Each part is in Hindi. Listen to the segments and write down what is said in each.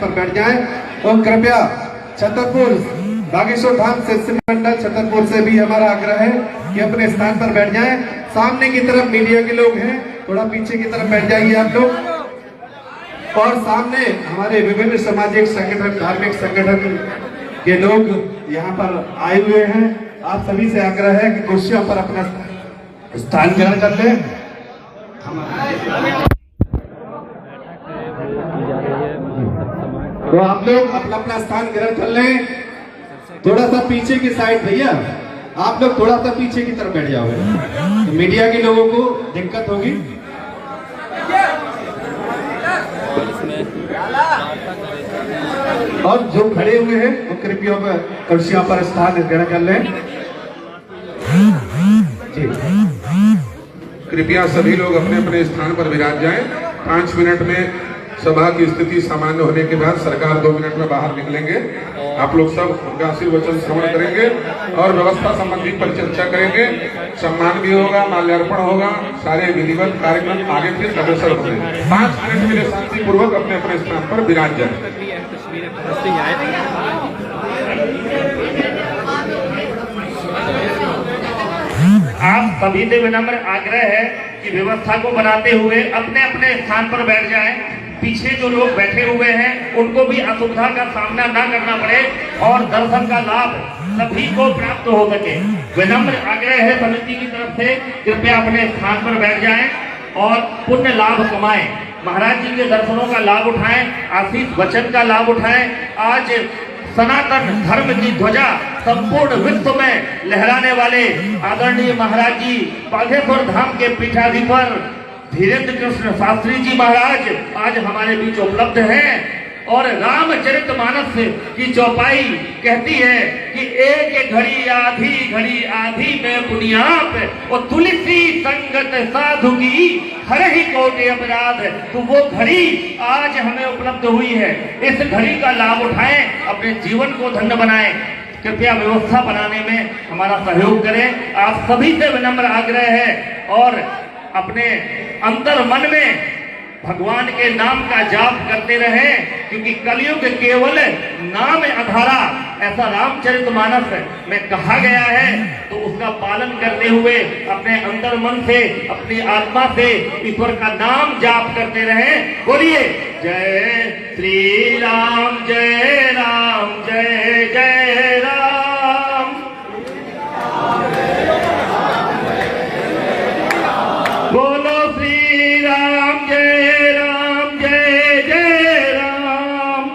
पर बैठ जाएं और कृपया छतरपुर बागेश्वर धाम शिष्य मंडल छतरपुर से भी हमारा आग्रह है कि अपने स्थान पर बैठ जाएं। सामने की तरफ मीडिया के लोग हैं, थोड़ा पीछे की तरफ बैठ जाइए आप लोग। और सामने हमारे विभिन्न सामाजिक संगठन, धार्मिक संगठन के लोग यहाँ पर आए हुए हैं। आप सभी से आग्रह है कि कुर्सियों पर अपना स्थान ग्रहण कर लें। तो आप लोग अपना अपना स्थान ग्रहण कर लें। थोड़ा सा पीछे की साइड भैया, आप लोग थोड़ा सा पीछे की तरफ बैठ जाओगे तो मीडिया के लोगों को दिक्कत होगी। और जो खड़े हुए हैं वो कृपया कुर्सियों पर स्थान ग्रहण कर लें। कृपया सभी लोग अपने अपने स्थान पर विराज जाएं। 5 मिनट में सभा की स्थिति सामान्य होने के बाद सरकार 2 मिनट में बाहर निकलेंगे। आप लोग सब उनका आशीर्वचन श्रवण करेंगे और व्यवस्था संबंधी पर चर्चा करेंगे। सम्मान भी होगा, माल्यार्पण होगा, सारे विधिवत कार्यक्रम आगे फिर अग्रसर होंगे। 5 मिनट के लिए शांति पूर्वक अपने अपने स्थान पर विराज जाए। आप सभी से विनम्र आग्रह है कि व्यवस्था को बनाते हुए अपने अपने स्थान पर बैठ जाएं। पीछे जो लोग बैठे हुए हैं उनको भी असुविधा का सामना ना करना पड़े और दर्शन का लाभ सभी को प्राप्त हो सके। विनम्र आग्रह है समिति की तरफ से, कृपया अपने स्थान पर बैठ जाएं और पुण्य लाभ कमाएं। महाराज जी के दर्शनों का लाभ उठाएं, आशीष वचन का लाभ उठाएं। आज सनातन धर्म की ध्वजा संपूर्ण विश्व में लहराने वाले आदरणीय महाराज जी बागेश्वर धाम के पीठाधीश्वर धीरेन्द्र कृष्ण शास्त्री जी महाराज आज हमारे बीच उपलब्ध हैं। और रामचरितमानस की चौपाई कहती है कि एक घड़ी आधी में पुण्याप और तुलसी संगत साधु की हर ही कोटि अपराध। तो वो घड़ी आज हमें उपलब्ध हुई है, इस घड़ी का लाभ उठाएं, अपने जीवन को धन्य बनाएं। कृपया व्यवस्था बनाने में हमारा सहयोग करें। आप सभी से विनम्र आग्रह है और अपने अंतर मन में भगवान के नाम का जाप करते रहे, क्योंकि कलयुग केवल नाम आधारा, ऐसा रामचरितमानस में कहा गया है। तो उसका पालन करते हुए अपने अंतर मन से, अपनी आत्मा से ईश्वर का नाम जाप करते रहे। बोलिए जय श्री राम, जय राम, जय जय राम। बोलो श्री राम, जय राम, जय जय राम।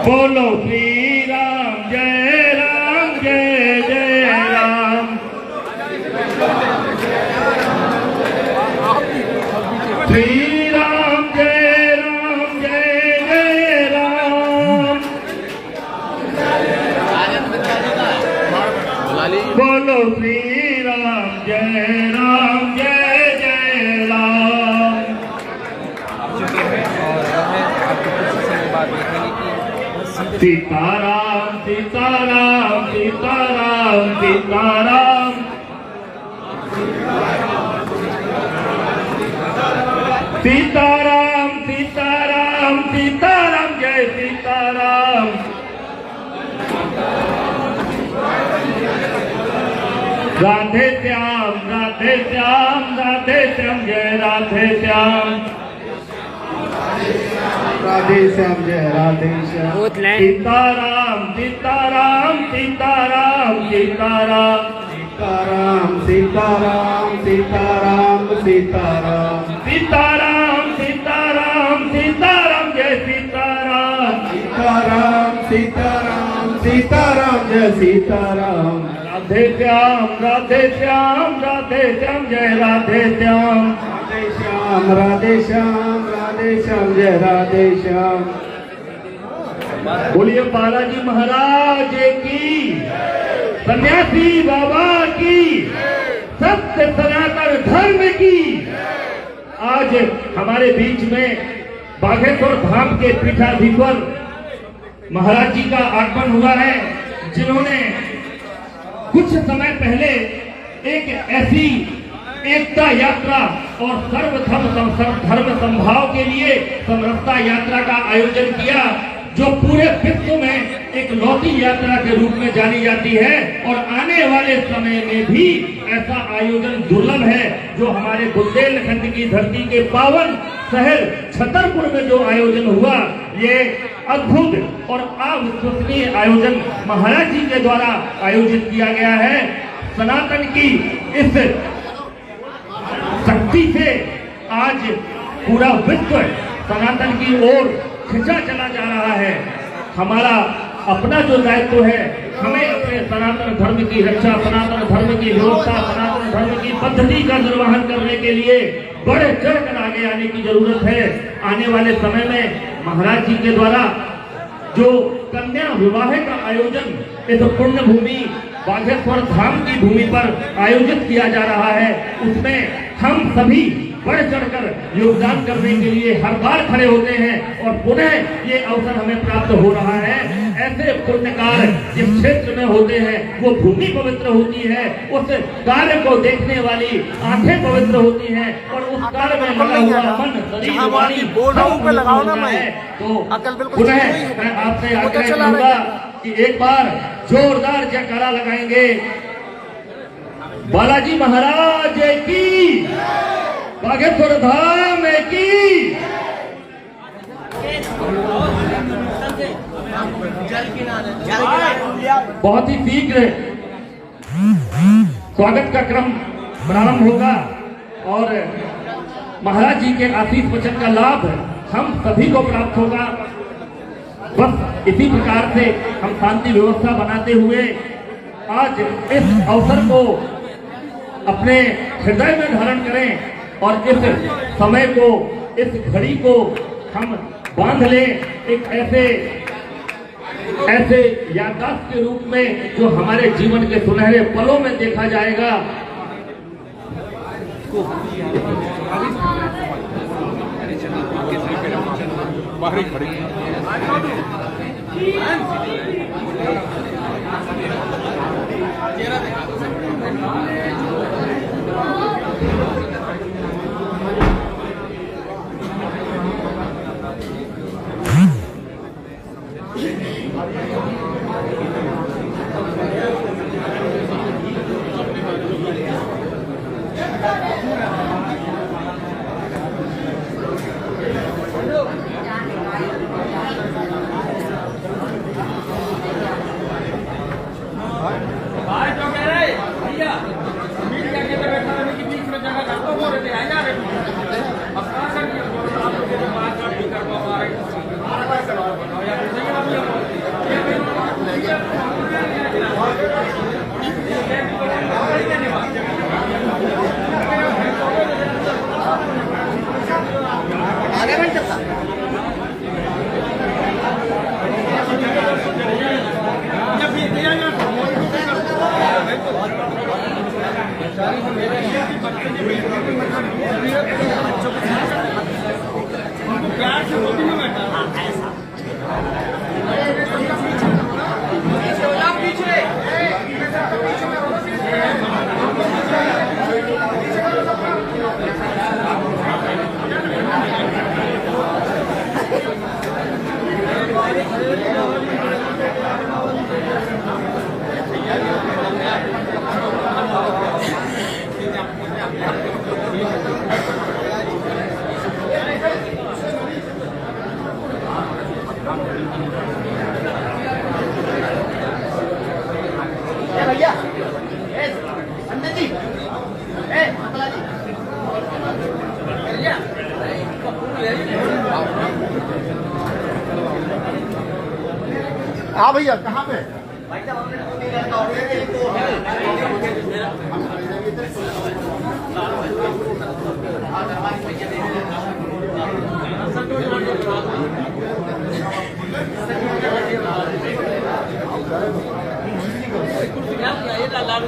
बोलो श्री राम, जय राम, जय जय राम। श्री राम, जय राम, जय जय राम। बोलो श्री राम, जय राम, जय जय राम। सीताराम, सीताराम, सीताराम, सीताराम। सीताराम, सीताराम, सीताराम, जय सीताराम। राधे श्याम, राधे श्याम, राधे श्याम, जय राधे श्याम। राधे श्याम, जय राधे श्याम। सीताराम, सीताराम, सीताराम, सीताराम। सीताराम, सीताराम, सीताराम, सीताराम। सीताराम, सीताराम, सीताराम, जय सीताराम। सीताराम, सीताराम, सीताराम, जय सीताराम। राधे श्याम, राधे श्याम, राधे श्याम, जय राधे श्याम। राधे श्याम, राधे श्याम, राधे श्याम, जय राधे श्याम। बोलिए बालाजी महाराज की, सन्यासी बाबा की, सत्य सनातन धर्म की। आज हमारे बीच में बागेश्वर धाम के पीठाधीश्वर महाराज जी का आगमन हुआ है, जिन्होंने कुछ समय पहले एक ऐसी एकता यात्रा और धर्म संभाव के लिए समरसता यात्रा का आयोजन किया, जो पूरे विश्व में एक लौती यात्रा के रूप में जानी जाती है। और आने वाले समय में भी ऐसा आयोजन दुर्लभ है, जो हमारे बुंदेलखंड की धरती के पावन शहर छतरपुर में जो आयोजन हुआ, ये अद्भुत और अविश्वसनीय आयोजन महाराज जी के द्वारा आयोजित किया गया है। सनातन की इस शक्ति से आज पूरा विश्व सनातन की ओर खिंचा चला जा रहा है। हमारा अपना जो दायित्व है, हमें अपने सनातन धर्म की रक्षा, सनातन धर्म की व्यवस्था, सनातन धर्म की पद्धति का निर्वहन करने के लिए बढ़ चढ़कर आगे आने की जरूरत है। आने वाले समय में महाराज जी के द्वारा जो कन्या विवाह का आयोजन इस पुण्य भूमि बागेश्वर धाम की भूमि पर आयोजित किया जा रहा है, उसमें हम सभी बढ़ चढ़कर योगदान करने के लिए हर बार खड़े होते हैं और पुनः ये अवसर हमें प्राप्त हो रहा है। ऐसे पुण्य कार्य जिस क्षेत्र में होते हैं वो भूमि पवित्र होती है, उस कार्य को देखने वाली आंखें पवित्र होती हैं और उस कार्य में लगा हुआ मन, शरीर, वाणी बोल रहा हूँ लगा हो ना मैं, तो अकल बिल्कुल पुनः मैं आपसे आग्रह करूंगा कि एक बार जोरदार जयकारा लगाएंगे। बालाजी महाराज की, बागेश्वर धाम की। बहुत ही शीघ्र स्वागत का क्रम प्रारंभ होगा और महाराज जी के आशीष वचन का लाभ हम सभी को प्राप्त होगा। बस इसी प्रकार से हम शांति व्यवस्था बनाते हुए आज इस अवसर को अपने हृदय में धारण करें और इस समय को, इस घड़ी को हम बांध लें एक ऐसे याददाश्त के रूप में जो हमारे जीवन के सुनहरे पलों में देखा जाएगा। हाँ भैया कहाँ पे? लालू,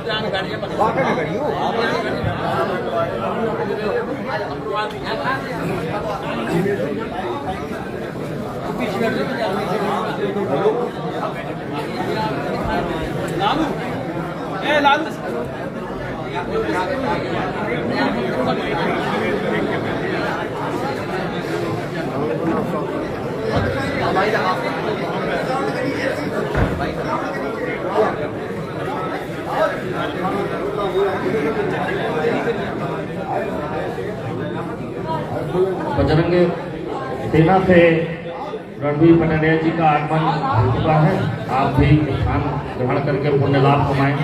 लालू बजरंग सेना से रणवीर पटनायक जी का आगमन हो चुका है। आप भी स्थान ग्रहण करके पुण्य लाभ कमाएं।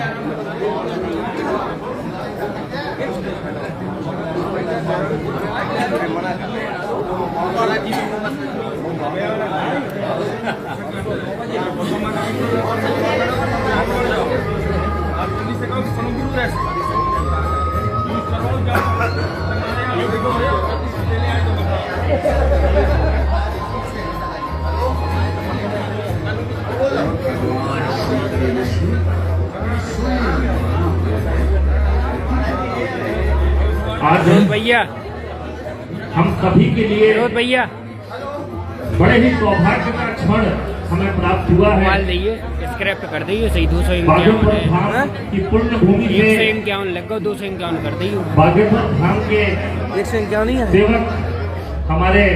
आज भैया हम सभी के लिए भैया बड़े ही सौभाग्य का क्षण हमें प्राप्त हुआ है। मोबाइल दइए, स्क्रैप कर दइए, सही 251 बागेश्वर है। धाम की पुण्य भूमि से 151 लगा, 251 कर दइए। बागेश्वर धाम के 151 ही है। सेवक हमारे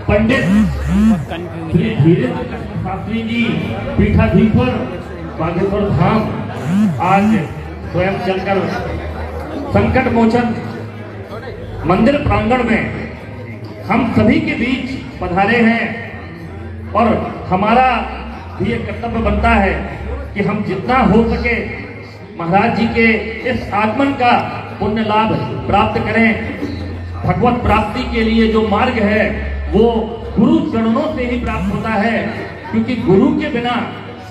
पंडित श्री धीरेन्द्र शास्त्री जी पीठाधीश्वर बागेश्वर धाम आज स्वयं चलकर संकट मोचन मंदिर प्रांगण में हम सभी के बीच पधारे हैं और हमारा भी एक कर्तव्य बनता है कि हम जितना हो सके महाराज जी के इस आगमन का पुण्य लाभ प्राप्त करें। भगवत प्राप्ति के लिए जो मार्ग है वो गुरु चरणों से ही प्राप्त होता है, क्योंकि गुरु के बिना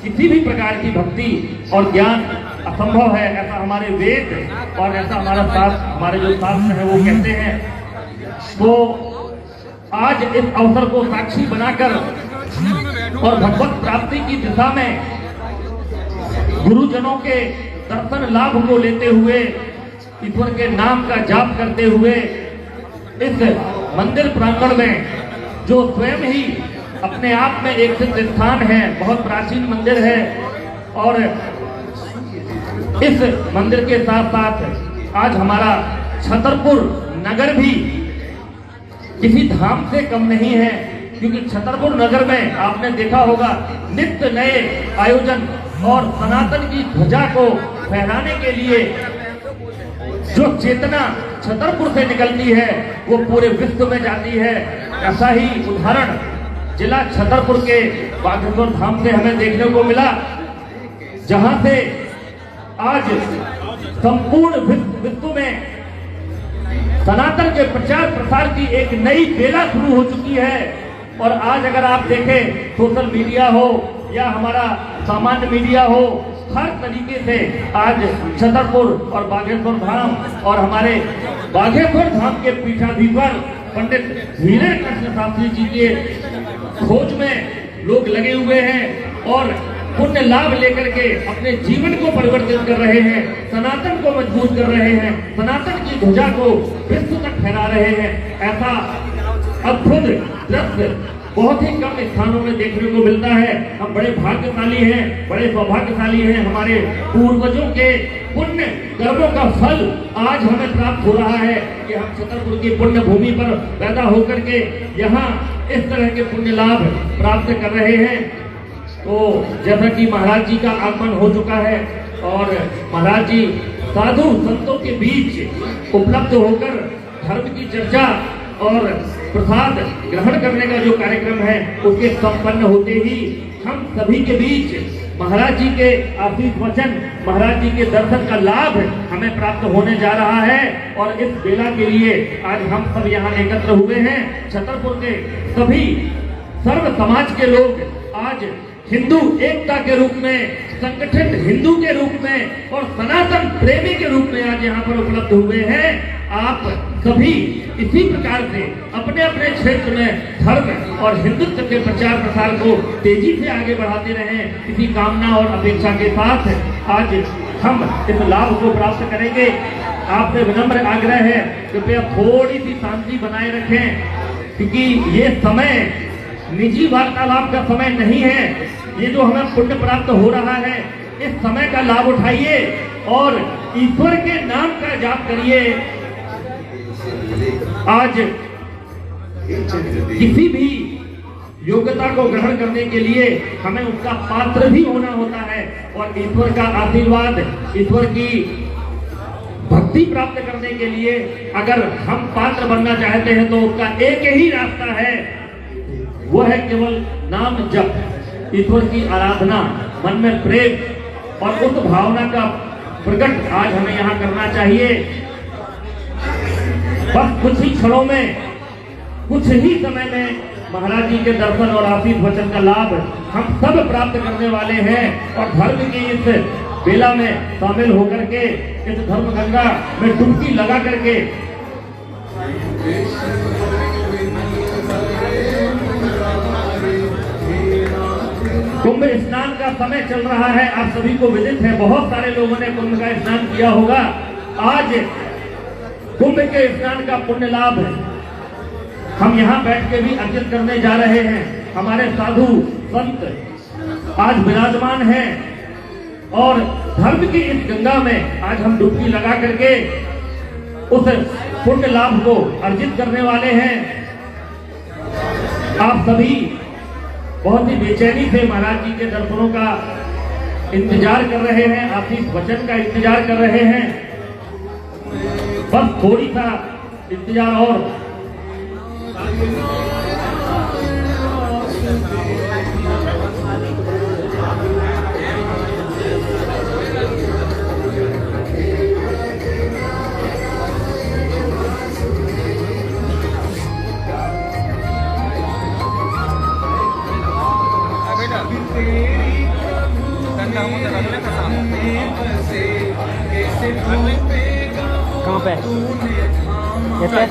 किसी भी प्रकार की भक्ति और ज्ञान असंभव है। ऐसा हमारे वेद और ऐसा हमारे जो शास्त्र है वो कहते हैं। तो आज इस अवसर को साक्षी बनाकर और भगवत प्राप्ति की दिशा में गुरुजनों के दर्शन लाभ को लेते हुए, ईश्वर के नाम का जाप करते हुए इस मंदिर प्रांगण में, जो स्वयं ही अपने आप में एक सिद्ध स्थान है, बहुत प्राचीन मंदिर है, और इस मंदिर के साथ साथ आज हमारा छतरपुर नगर भी किसी धाम से कम नहीं है, क्योंकि छतरपुर नगर में आपने देखा होगा नित्य नए आयोजन और सनातन की ध्वजा को फहराने के लिए जो चेतना छतरपुर से निकलती है वो पूरे विश्व में जाती है। ऐसा ही उदाहरण जिला छतरपुर के बागेश्वर धाम से हमें देखने को मिला, जहां से आज संपूर्ण विश्व में सनातन के प्रचार प्रसार की एक नई बेला शुरू हो चुकी है। और आज अगर आप देखें, सोशल मीडिया हो या हमारा सामान्य मीडिया हो, हर तरीके से आज छतरपुर और बागेश्वर धाम और हमारे बागेश्वर धाम के पीठाधीश्वर पंडित धीरेन्द्र कृष्ण शास्त्री जी के खोज में लोग लगे हुए हैं और पुण्य लाभ लेकर के अपने जीवन को परिवर्तित कर रहे हैं, सनातन को मजबूत कर रहे हैं, सनातन की ध्वजा को विश्व तक फहरा रहे हैं। ऐसा अद्भुत दृश्य बहुत ही कम स्थानों में देखने को मिलता है। हम बड़े भाग्यशाली हैं, बड़े सौभाग्यशाली हैं। हमारे पूर्वजों के पुण्य कर्मों का फल आज हमें प्राप्त हो रहा है कि हम छतरपुर की पुण्य भूमि पर पैदा होकर के यहाँ इस तरह के पुण्य लाभ प्राप्त कर रहे हैं। तो जैसा कि महाराज जी का आगमन हो चुका है और महाराज जी साधु संतों के बीच उपलब्ध होकर धर्म की चर्चा और प्रसाद ग्रहण करने का जो कार्यक्रम है उसके संपन्न होते ही हम सभी के बीच महाराज जी के आशीष वचन, महाराज जी के दर्शन का लाभ हमें प्राप्त होने जा रहा है। और इस बेला के लिए आज हम सब यहाँ एकत्र हुए हैं। छतरपुर के सभी सर्व समाज के लोग आज हिंदू एकता के रूप में, संगठित हिंदू के रूप में और सनातन प्रेमी के रूप में आज यहाँ पर उपलब्ध हुए हैं। आप सभी इसी प्रकार से अपने अपने क्षेत्र में धर्म और हिंदुत्व के प्रचार प्रसार को तेजी से आगे बढ़ाते रहें। इसी कामना और अपेक्षा के साथ आज हम इस लाभ को प्राप्त करेंगे। आपसे विनम्र आग्रह है, कृपया थोड़ी सी शांति बनाए रखें, क्योंकि ये समय निजी वार्तालाप का समय नहीं है। ये जो हमें पुण्य प्राप्त हो रहा है, इस समय का लाभ उठाइए। और ईश्वर के नाम का जाप करिए। आज किसी भी योग्यता को ग्रहण करने के लिए हमें उसका पात्र भी होना होता है और ईश्वर का आशीर्वाद, ईश्वर की भक्ति प्राप्त करने के लिए अगर हम पात्र बनना चाहते हैं तो उसका एक ही रास्ता है, वो है केवल नाम जप, ईश्वर की आराधना, मन में प्रेम और उस भावना का प्रकट आज हमें यहाँ करना चाहिए। बस कुछ ही क्षणों में, कुछ ही समय में महाराज जी के दर्शन और आशीष वचन का लाभ हम सब प्राप्त करने वाले हैं और धर्म की इस बेला में शामिल होकर के इस धर्म गंगा में डुबकी लगा करके कुंभ स्नान का समय चल रहा है। आप सभी को विदित है, बहुत सारे लोगों ने कुंभ का स्नान किया होगा। आज कुंभ के स्नान का पुण्य लाभ हम यहाँ बैठ के भी अर्जित करने जा रहे हैं। हमारे साधु संत आज विराजमान हैं और धर्म की इस गंगा में आज हम डुबकी लगा करके उस पुण्य लाभ को अर्जित करने वाले हैं। आप सभी बहुत ही बेचैनी से महाराज जी के दर्शनों का इंतजार कर रहे हैं, आशीष वचन का इंतजार कर रहे हैं। बस थोड़ी सा इंतजार और कहाँ पे ये पे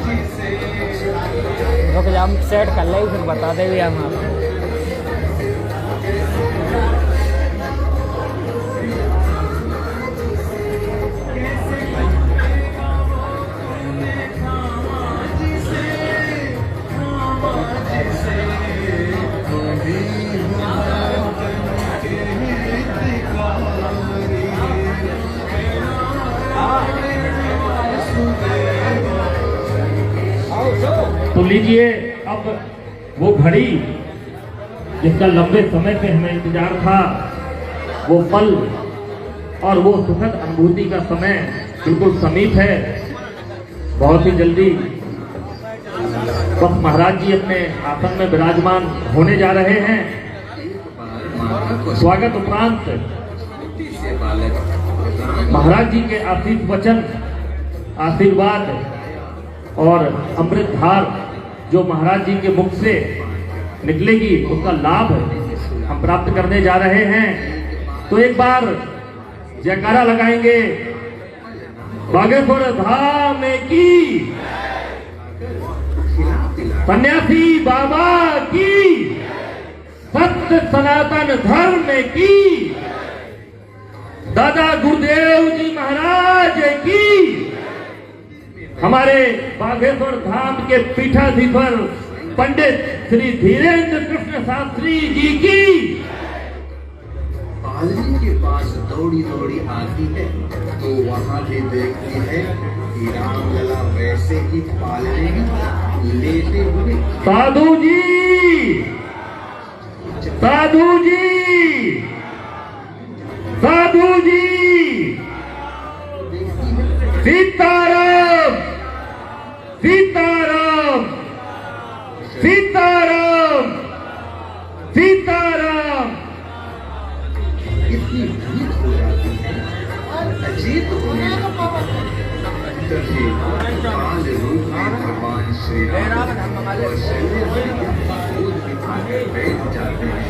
रुक जा, हम सेट कर ले फिर बता दे भी हम आपको। तो लीजिए अब वो घड़ी जिसका लंबे समय से हमें इंतजार था, वो पल और वो सुखद अनुभूति का समय बिल्कुल समीप है। बहुत ही जल्दी बस महाराज जी अपने आसन में विराजमान होने जा रहे हैं। स्वागत उपरांत महाराज जी के आशीष वचन, आशीर्वाद और अमृत धार जो महाराज जी के मुख से निकलेगी उसका लाभ हम प्राप्त करने जा रहे हैं। तो एक बार जयकारा लगाएंगे, बागेश्वर धाम की, सन्यासी बाबा की, सत्य सनातन धर्म की, दादा गुरुदेव जी महाराज की, हमारे बागेश्वर धाम के पीठाधीश्वर पंडित श्री धीरेन्द्र कृष्ण शास्त्री जी की। पालने के पास दौड़ी दौड़ी आती है तो वहाँ भी देखती है कि रामलला वैसे ही पालने में लेते हुए। साधु जी, साधु जी, साधु जी, सीताराम, सीताराम, सीताराम, सीताराम। इतनी भीड़ हो जाती है, अचेत होने लगती है। काल रूप में भगवान श्री राम और शरीर बैठ जाते हैं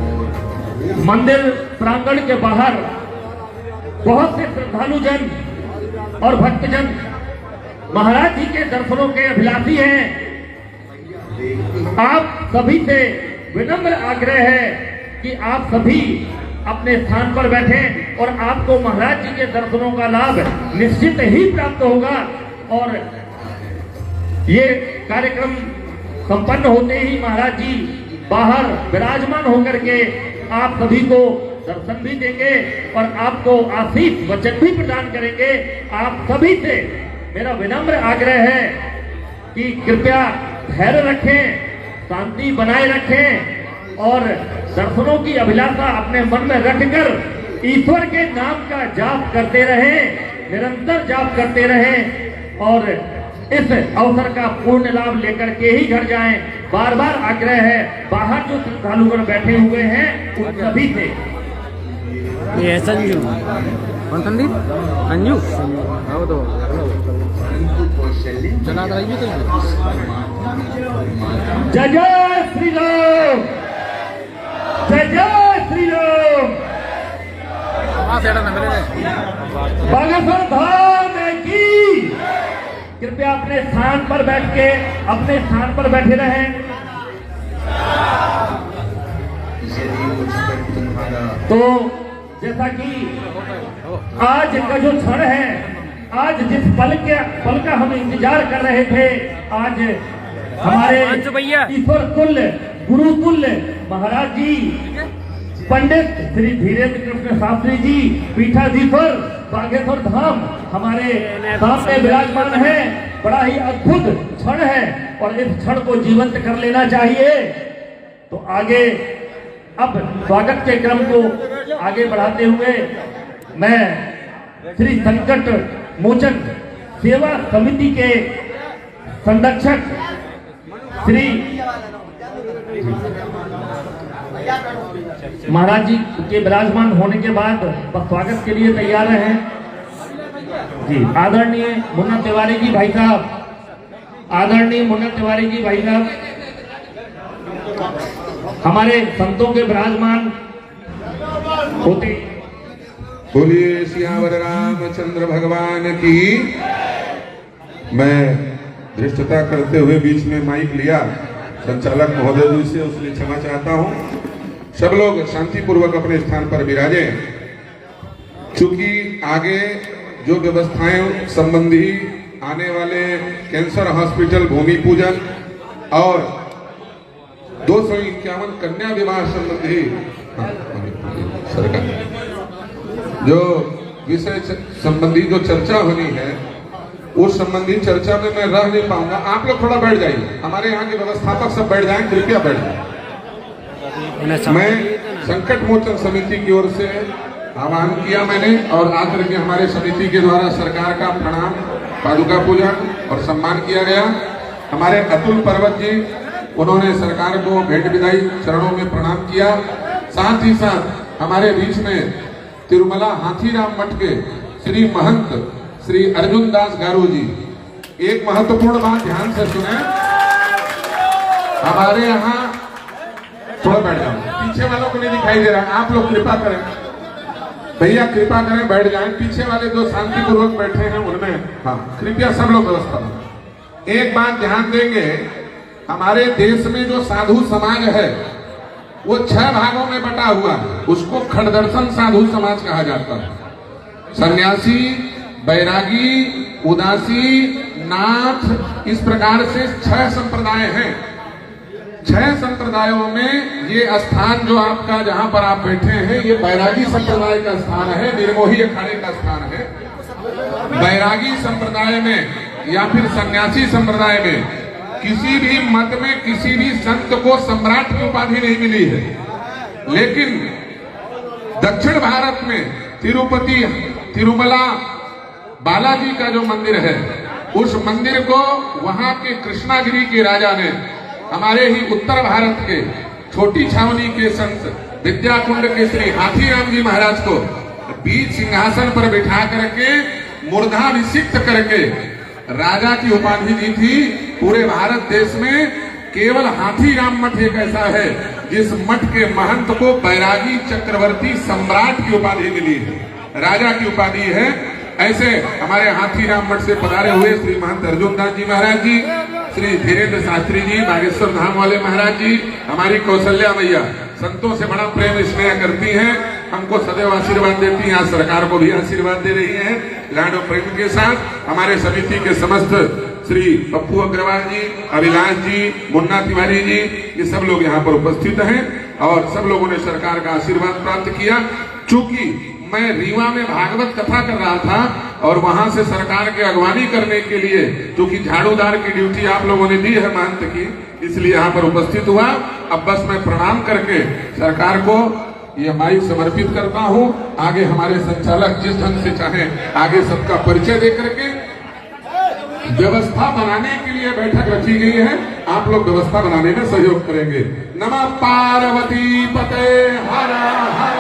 और मंदिर प्रांगण के बाहर बहुत से श्रद्धालुजन और भक्तजन महाराज जी के दर्शनों के अभिलाषी हैं। आप सभी से विनम्र आग्रह है कि आप सभी अपने स्थान पर बैठें और आपको महाराज जी के दर्शनों का लाभ निश्चित ही प्राप्त होगा। और ये कार्यक्रम संपन्न होते ही महाराज जी बाहर विराजमान होकर के आप सभी को दर्शन भी देंगे और आपको आशीष वचन भी प्रदान करेंगे। आप सभी से मेरा विनम्र आग्रह है कि कृपया धैर्य रखें, शांति बनाए रखें और दर्शनों की अभिलाषा अपने मन में रखकर ईश्वर के नाम का जाप करते रहें, निरंतर जाप करते रहें और इस अवसर का पूर्ण लाभ लेकर के ही घर जाएं। बार बार आग्रह है बाहर जो श्रद्धालुगण बैठे हुए हैं उन सभी से। ये संजू कौन संदीप संजू आओ तो चला रही है। जय जय श्री राम, जय जय श्री राम। बागेश्वर धाम की कृपया अपने स्थान पर बैठ के अपने स्थान पर बैठे रहें। तो जैसा कि आज का जो क्षण है, आज जिस पल का हम इंतजार कर रहे थे, आज हमारे ईश्वर तुल्य गुरु तुल्य महाराज जी पंडित श्री धीरेन्द्र कृष्ण शास्त्री जी पीठाधीश्वर बागेश्वर धाम हमारे सामने विराजमान है। बड़ा ही अद्भुत क्षण है और इस क्षण को जीवंत कर लेना चाहिए। तो आगे अब स्वागत के क्रम को आगे बढ़ाते हुए मैं श्री संकट मोचन सेवा समिति के संरक्षक श्री महाराज जी के विराजमान होने के बाद स्वागत के लिए तैयार हैं जी। आदरणीय मुन्ना तिवारी जी भाई साहब, आदरणीय मुन्ना तिवारी जी भाई साहब हमारे संतों के विराजमान होते। बोलिए सियावर रामचंद्र भगवान की। मैं धृष्टता करते हुए बीच में माइक लिया संचालक महोदय जी से, उसलिए क्षमा चाहता हूं। सब लोग शांति पूर्वक अपने स्थान पर विराजें। चूंकि आगे जो व्यवस्थाएं संबंधी आने वाले कैंसर हॉस्पिटल भूमि पूजन और 251 कन्या विवाह संबंधी सरकार जो विषय संबंधी जो चर्चा होनी है, उस संबंधी चर्चा में मैं रह नहीं पाऊंगा। आप लोग थोड़ा बैठ जाइए, हमारे यहाँ के व्यवस्थापक सब बैठ जाएं, कृपया बैठ जाएं। मैं संकट मोचन समिति की ओर से आह्वान किया मैंने और आकर के हमारे समिति के द्वारा सरकार का प्रणाम पादुका पूजन और सम्मान किया गया। हमारे अतुल पर्वत जी, उन्होंने सरकार को भेंट विदाई चरणों में प्रणाम किया। साथ ही साथ हमारे बीच में तिरुमला हाथीराम मठ के श्री महंत श्री अर्जुन दास गारू जी, एक महत्वपूर्ण बात ध्यान से सुने। हमारे यहाँ थोड़ा बैठ जाओ, पीछे वालों को नहीं दिखाई दे रहा, आप लोग कृपा करें, भैया कृपा करें बैठ जाएं। पीछे वाले जो शांतिपूर्वक बैठे हैं उनमें हाँ कृपया सब लोग व्यवस्था करें। एक बात ध्यान देंगे, हमारे देश में जो साधु समाज है वो 6 भागों में बटा हुआ है। उसको खड़दर्शन साधु समाज कहा जाता है। सन्यासी, बैरागी, उदासी, नाथ, इस प्रकार से 6 संप्रदाय हैं। 6 संप्रदायों में ये स्थान जो आपका जहां पर आप बैठे हैं, ये बैरागी संप्रदाय का स्थान है, निर्मोही अखाड़े का स्थान है। बैरागी संप्रदाय में या फिर सन्यासी संप्रदाय में किसी भी मत में किसी भी संत को सम्राट की उपाधि नहीं मिली है। लेकिन दक्षिण भारत में तिरुपति, तिरुमला बालाजी का जो मंदिर है, उस मंदिर को वहां के कृष्णागिरी के राजा ने हमारे ही उत्तर भारत के छोटी छावनी के संत विद्याकुंड के श्री हाथीराम जी महाराज को बीच सिंहासन पर बिठा करके मूर्धाभिषिक्त करके राजा की उपाधि दी थी। पूरे भारत देश में केवल हाथीराम मठ एक ऐसा है जिस मठ के महंत को बैरागी चक्रवर्ती सम्राट की उपाधि मिली है, राजा की उपाधि है। ऐसे हमारे हाथीराम मठ से पधारे हुए श्री महंत अर्जुन दास जी महाराज जी, श्री धीरेन्द्र शास्त्री जी, बागेश्वर धाम वाले महाराज जी, हमारी कौशल्या मैया संतों से बड़ा प्रेम स्नेह करती हैं, हमको सदैव आशीर्वाद देती हैं, आज सरकार को भी आशीर्वाद दे रही हैं लाडो प्रेम के साथ। हमारे समिति के समस्त श्री पप्पू अग्रवाल जी, अभिलाष जी, मुन्ना तिवारी जी, ये सब लोग यहाँ पर उपस्थित हैं। और सब लोगों ने सरकार का आशीर्वाद प्राप्त किया। चूंकि मैं रीवा में भागवत कथा कर रहा था और वहां से सरकार के अगवानी करने के लिए, क्योंकि झाड़ूदार की ड्यूटी आप लोगों ने दी है महंत की, इसलिए यहाँ पर उपस्थित हुआ। अब बस मैं प्रणाम करके सरकार को ये माइक समर्पित करता हूँ। आगे हमारे संचालक जिस ढंग से चाहे आगे सबका परिचय दे करके व्यवस्था बनाने के लिए बैठक रखी गई है, आप लोग व्यवस्था बनाने में सहयोग करेंगे। नमः पार्वती पते हर हर।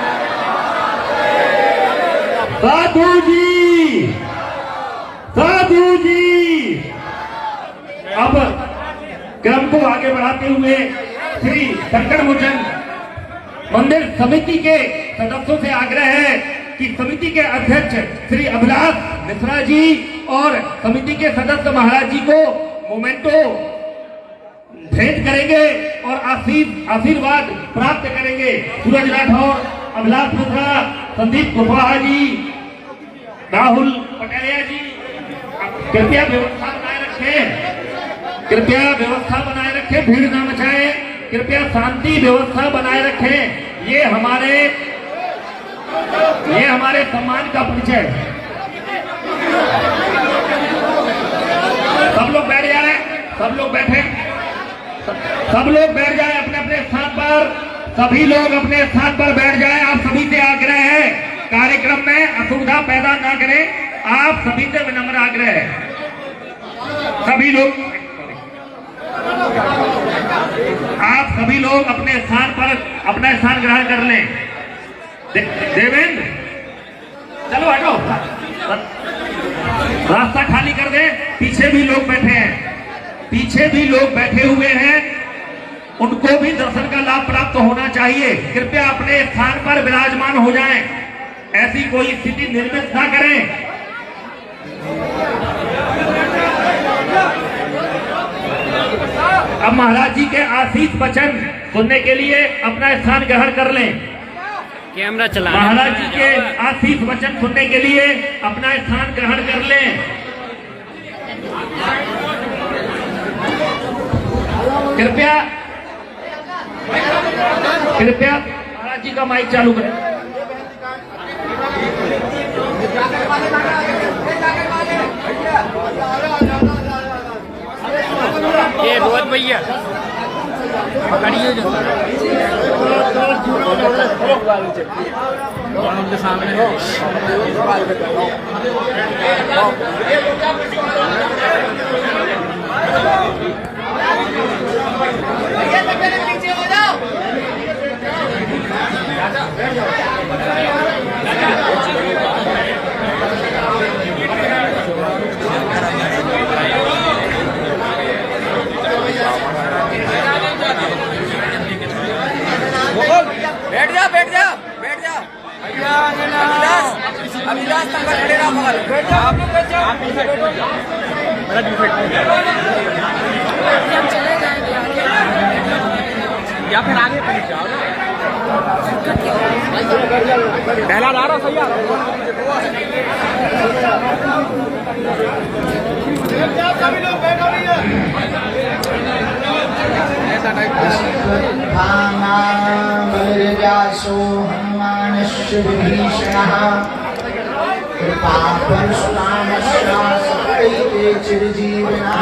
साधु जी, साधु जी। अब क्रम को आगे बढ़ाते हुए श्री शंकर मोचन मंदिर समिति के सदस्यों से आग्रह है कि समिति के अध्यक्ष श्री अभिलाष मिश्रा जी और समिति के सदस्य महाराज जी को मोमेंटो भेंट करेंगे और आशीर्वाद प्राप्त करेंगे। सूरज राठौर, अभिलाष मिश्रा, संदीप कुशवाहा जी, राहुल पटेलिया जी, कृपया व्यवस्था बनाए रखें, कृपया व्यवस्था बनाए रखें, भीड़ ना मचाएं, कृपया शांति व्यवस्था बनाए रखें। ये हमारे सम्मान का परिचय। सब लोग बैठ जाए, सब लोग बैठे, सब लोग बैठ जाए अपने अपने स्थान पर। सभी लोग अपने स्थान पर बैठ जाए। आप सभी से आग्रह है, कार्यक्रम में असुविधा पैदा ना करें। आप सभी से विनम्र आग्रह है, सभी लोग, आप सभी लोग अपने स्थान पर अपना स्थान ग्रहण कर लें। देवेंद्र, चलो हटो, रास्ता खाली कर दे। पीछे भी लोग बैठे हैं, पीछे भी लोग बैठे हुए हैं, उनको भी दर्शन का लाभ प्राप्त होना चाहिए। कृपया अपने स्थान पर विराजमान हो जाएं, ऐसी कोई स्थिति निर्मित ना करें। अब महाराज जी के आशीष वचन सुनने के लिए अपना स्थान ग्रहण कर लें। कैमरा चला। महाराज जी के आशीष वचन सुनने के लिए अपना स्थान ग्रहण कर लें। कृपया कृपया महाराज जी का माइक चालू करें। ये रोहत भैया पकड़िए जो उनके सामने बैठ जा बैठ जा बैठ जा। अभिलाष तक खड़े रहो, बैठ जा। आप बैठ जाओ, या फिर आगे बैठ जाओ ना। पहला ला रहा सही आ रहा। सभी लोग बैठो भैया। व्यासो हनुमानस्य विभीषणः कृपा परशुरामश्च चिरजीविनः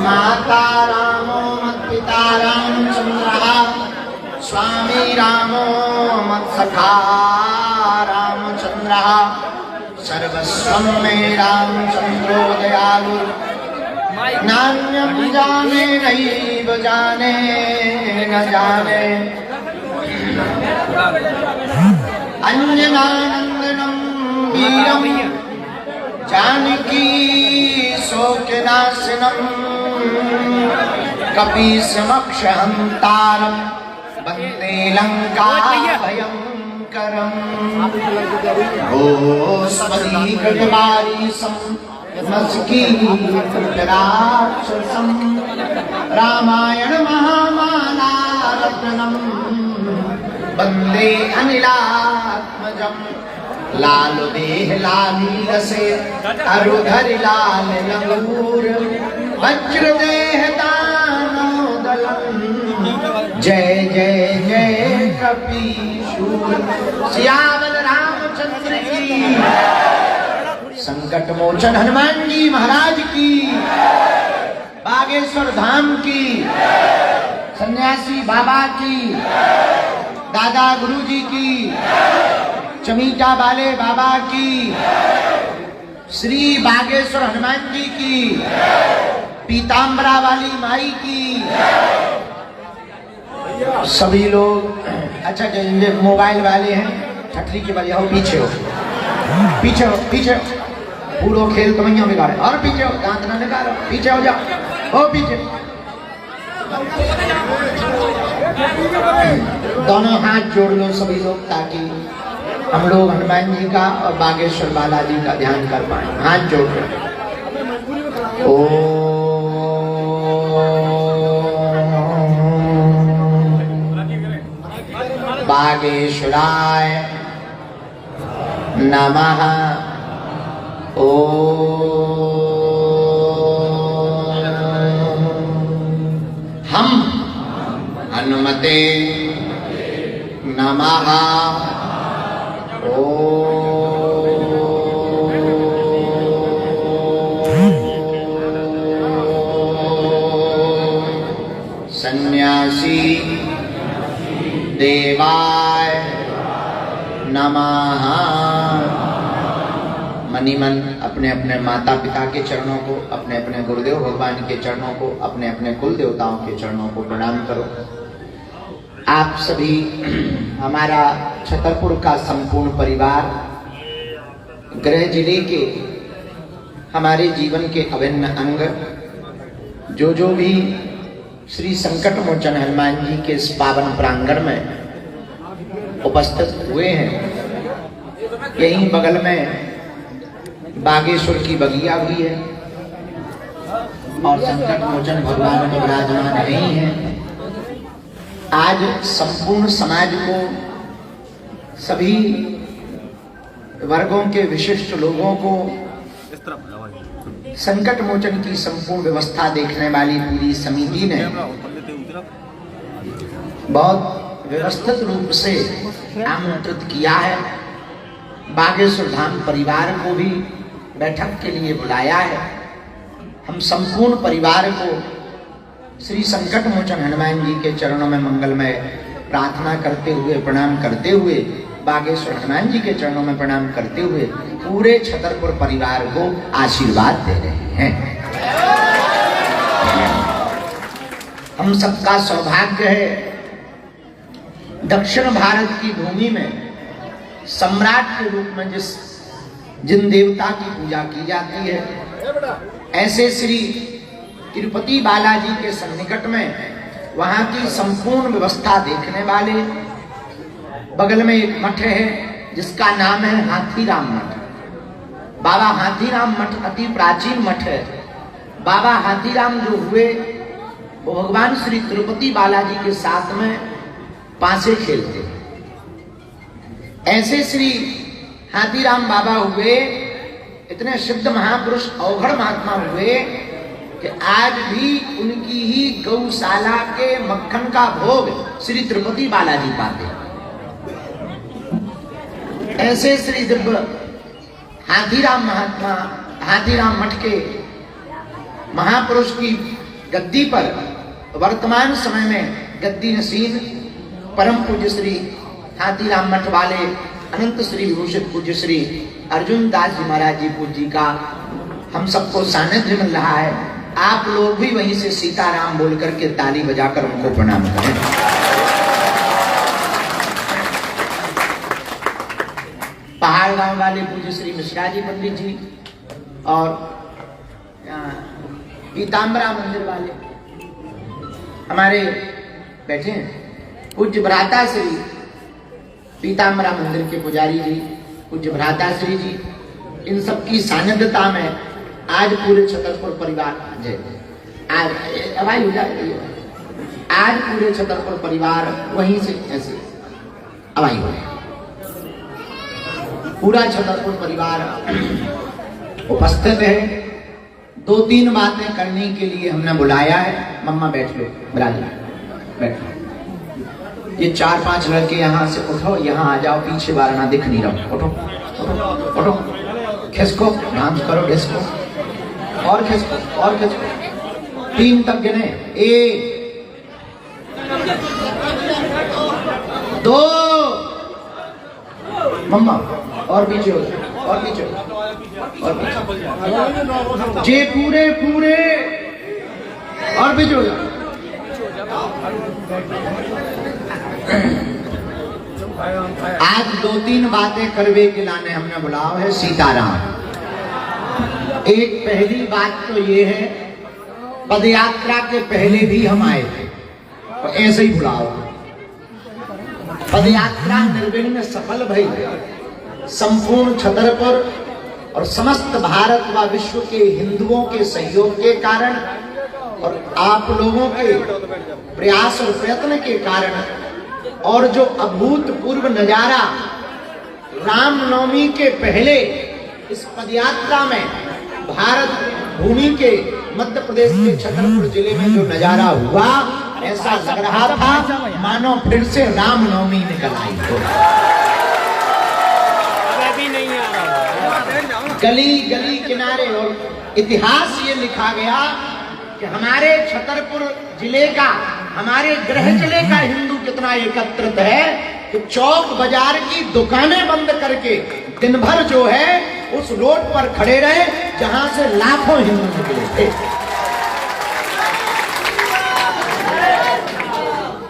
माता रामो मत्पिता रामचन्द्रः स्वामी रामो मत्सखा रामचन्द्रः सर्वस्वं मे रामचन्द्रो दयालु नान्यं जाने नैव जाने न जाने अन्यनानन्दनं वीरं जानकी शोकनाशनं कपीशमक्षहन्तारं वन्दे लङ्काभयङ्करम् भोस्पदीकृतवारीसं राक्षसं रामायण महामालारत्नं वन्दे अनिलात्मजं लाल देह लाली रसे अरुधरि लाल लंगूर वज्र देह दानोदलम सियावर रामचंद्र की, संकट मोचन हनुमान जी महाराज की, बागेश्वर धाम की, सन्यासी बाबा की, दादा गुरुजी की, चमीटा वाले बाबा की, श्री बागेश्वर हनुमान जी की, पीताम्बरा वाली माई की, सभी लोग। अच्छा जो मोबाइल वाले हैं छतरी के बजाय हो पीछे हो, पीछे हो, पीछे हो। पूरो खेल तुम्हें बिगाड़े और पीछे हो, दांत ना निकालो, पीछे हो जाओ, हो पीछे। दोनों हाथ जोड़ लो सभी लोग ताकि हम लोग हनुमान जी का और बागेश्वर बालाजी का ध्यान कर पाए। हाथ जोड़ लो। ओ बागेश्वराय नमः। ओ हम हनुमते नमः। ओ सन्यासी देवाय नमः। मनीमन अपने अपने माता पिता के चरणों को, अपने अपने गुरुदेव भगवान के चरणों को, अपने अपने कुल देवताओं के चरणों को प्रणाम करो। आप सभी हमारा छतरपुर का संपूर्ण परिवार गृह जिले के हमारे जीवन के अभिन्न अंग जो भी श्री संकट मोचन हनुमान जी के इस पावन प्रांगण में उपस्थित हुए हैं। यहीं बगल में बागेश्वर की बगिया हुई है और संकट मोचन भगवान के विराजमान नहीं है। आज संपूर्ण समाज को, सभी वर्गों के विशिष्ट लोगों को संकट मोचन की संपूर्ण व्यवस्था देखने वाली पूरी समिति ने बहुत व्यवस्थित रूप से आमंत्रित किया है। बागेश्वर धाम परिवार को भी बैठक के लिए बुलाया है। हम संपूर्ण परिवार को श्री संकट मोचन हनुमान जी के चरणों में मंगलमय प्रार्थना करते हुए, प्रणाम करते हुए, बागेश्वर हनुमान जी के चरणों में प्रणाम करते हुए पूरे छतरपुर परिवार को आशीर्वाद दे रहे हैं। हम सबका सौभाग्य है, दक्षिण भारत की भूमि में सम्राट के रूप में जिन देवता की पूजा की जाती है, ऐसे श्री तिरुपति बालाजी के सन्निकट में वहां की संपूर्ण व्यवस्था देखने वाले बगल में एक मठ है जिसका नाम है हाथीराम मठ। बाबा हाथीराम मठ अति प्राचीन मठ है। बाबा हाथीराम जो हुए वो भगवान श्री तिरुपति बालाजी के साथ में पासे खेलते। ऐसे श्री हाथीराम बाबा हुए, इतने सिद्ध महापुरुष अवघड़ महात्मा हुए कि आज भी उनकी ही गौशाला के मक्खन का भोग श्री तिरुपति बालाजी पाते। ऐसे श्री दिव्य हाथीराम महात्मा, हाथीराम मठ के महापुरुष की गद्दी पर वर्तमान समय में गद्दी नसीन परम पूज्य श्री हाथीराम मठ वाले अनंत श्री विभूषित पूज्य श्री अर्जुन दास जी महाराज जी पूज्य जी का हम सबको सानिध्य मिल रहा है। आप लोग भी वहीं से सीताराम बोल करके ताली बजाकर उनको प्रणाम करें। पहाड़ गांव वाले पूज्य श्री मिश्रा जी पंडित जी और पीताम्बरा मंदिर वाले हमारे बैठे हैं। पूज्य भ्राता श्री पीताम्बरा मंदिर के पुजारी जी, पूज्य भ्राता श्री जी, इन सबकी सानिध्यता में आज पूरे छतरपुर परिवार आज पूरे छतरपुर परिवार वहीं से ऐसे अवाई हो गए। पूरा छतरपुर परिवार उपस्थित है। 2-3 बातें करने के लिए हमने बुलाया है। मम्मा बैठ लो, बिराजी बैठ लो। ये 4-5 लड़के यहाँ से उठो, यहाँ आ जाओ, पीछे वारना दिख नहीं रहा, उठो उठो उठो, खिसको, डांस करो, डिस्को, और खिसको और खिसको, 3 तक गिने, 1 2, मम्मा और पीछे हो जाओ, और पीछे और पीछे, जे पूरे पूरे और पीछे हो जाओ। आज 2-3 बातें करवे के लाने हमने बुलाओ है सीताराम। एक पहली बात तो ये है, पदयात्रा के पहले भी हम आए थे, तो ऐसे ही बुलाओ। पदयात्रा निर्विघ्न सफल भई, संपूर्ण छतरपुर और समस्त भारत व विश्व के हिंदुओं के सहयोग के कारण और आप लोगों के प्रयास और प्रयत्न के कारण, और जो अभूतपूर्व नजारा रामनवमी के पहले इस पदयात्रा में भारत भूमि के मध्य प्रदेश के छतरपुर जिले में जो नजारा हुआ, ऐसा लग रहा था मानो फिर से रामनवमी निकल आई हो। अभी नहीं आ रहा। गली गली किनारे, और इतिहास ये लिखा गया कि हमारे छतरपुर जिले का, हमारे गृह जिले का हिंदू कितना एकत्रित है कि चौक बाजार की दुकानें बंद करके दिन भर जो है उस रोड पर खड़े रहे जहां से लाखों हिंदू निकले थे।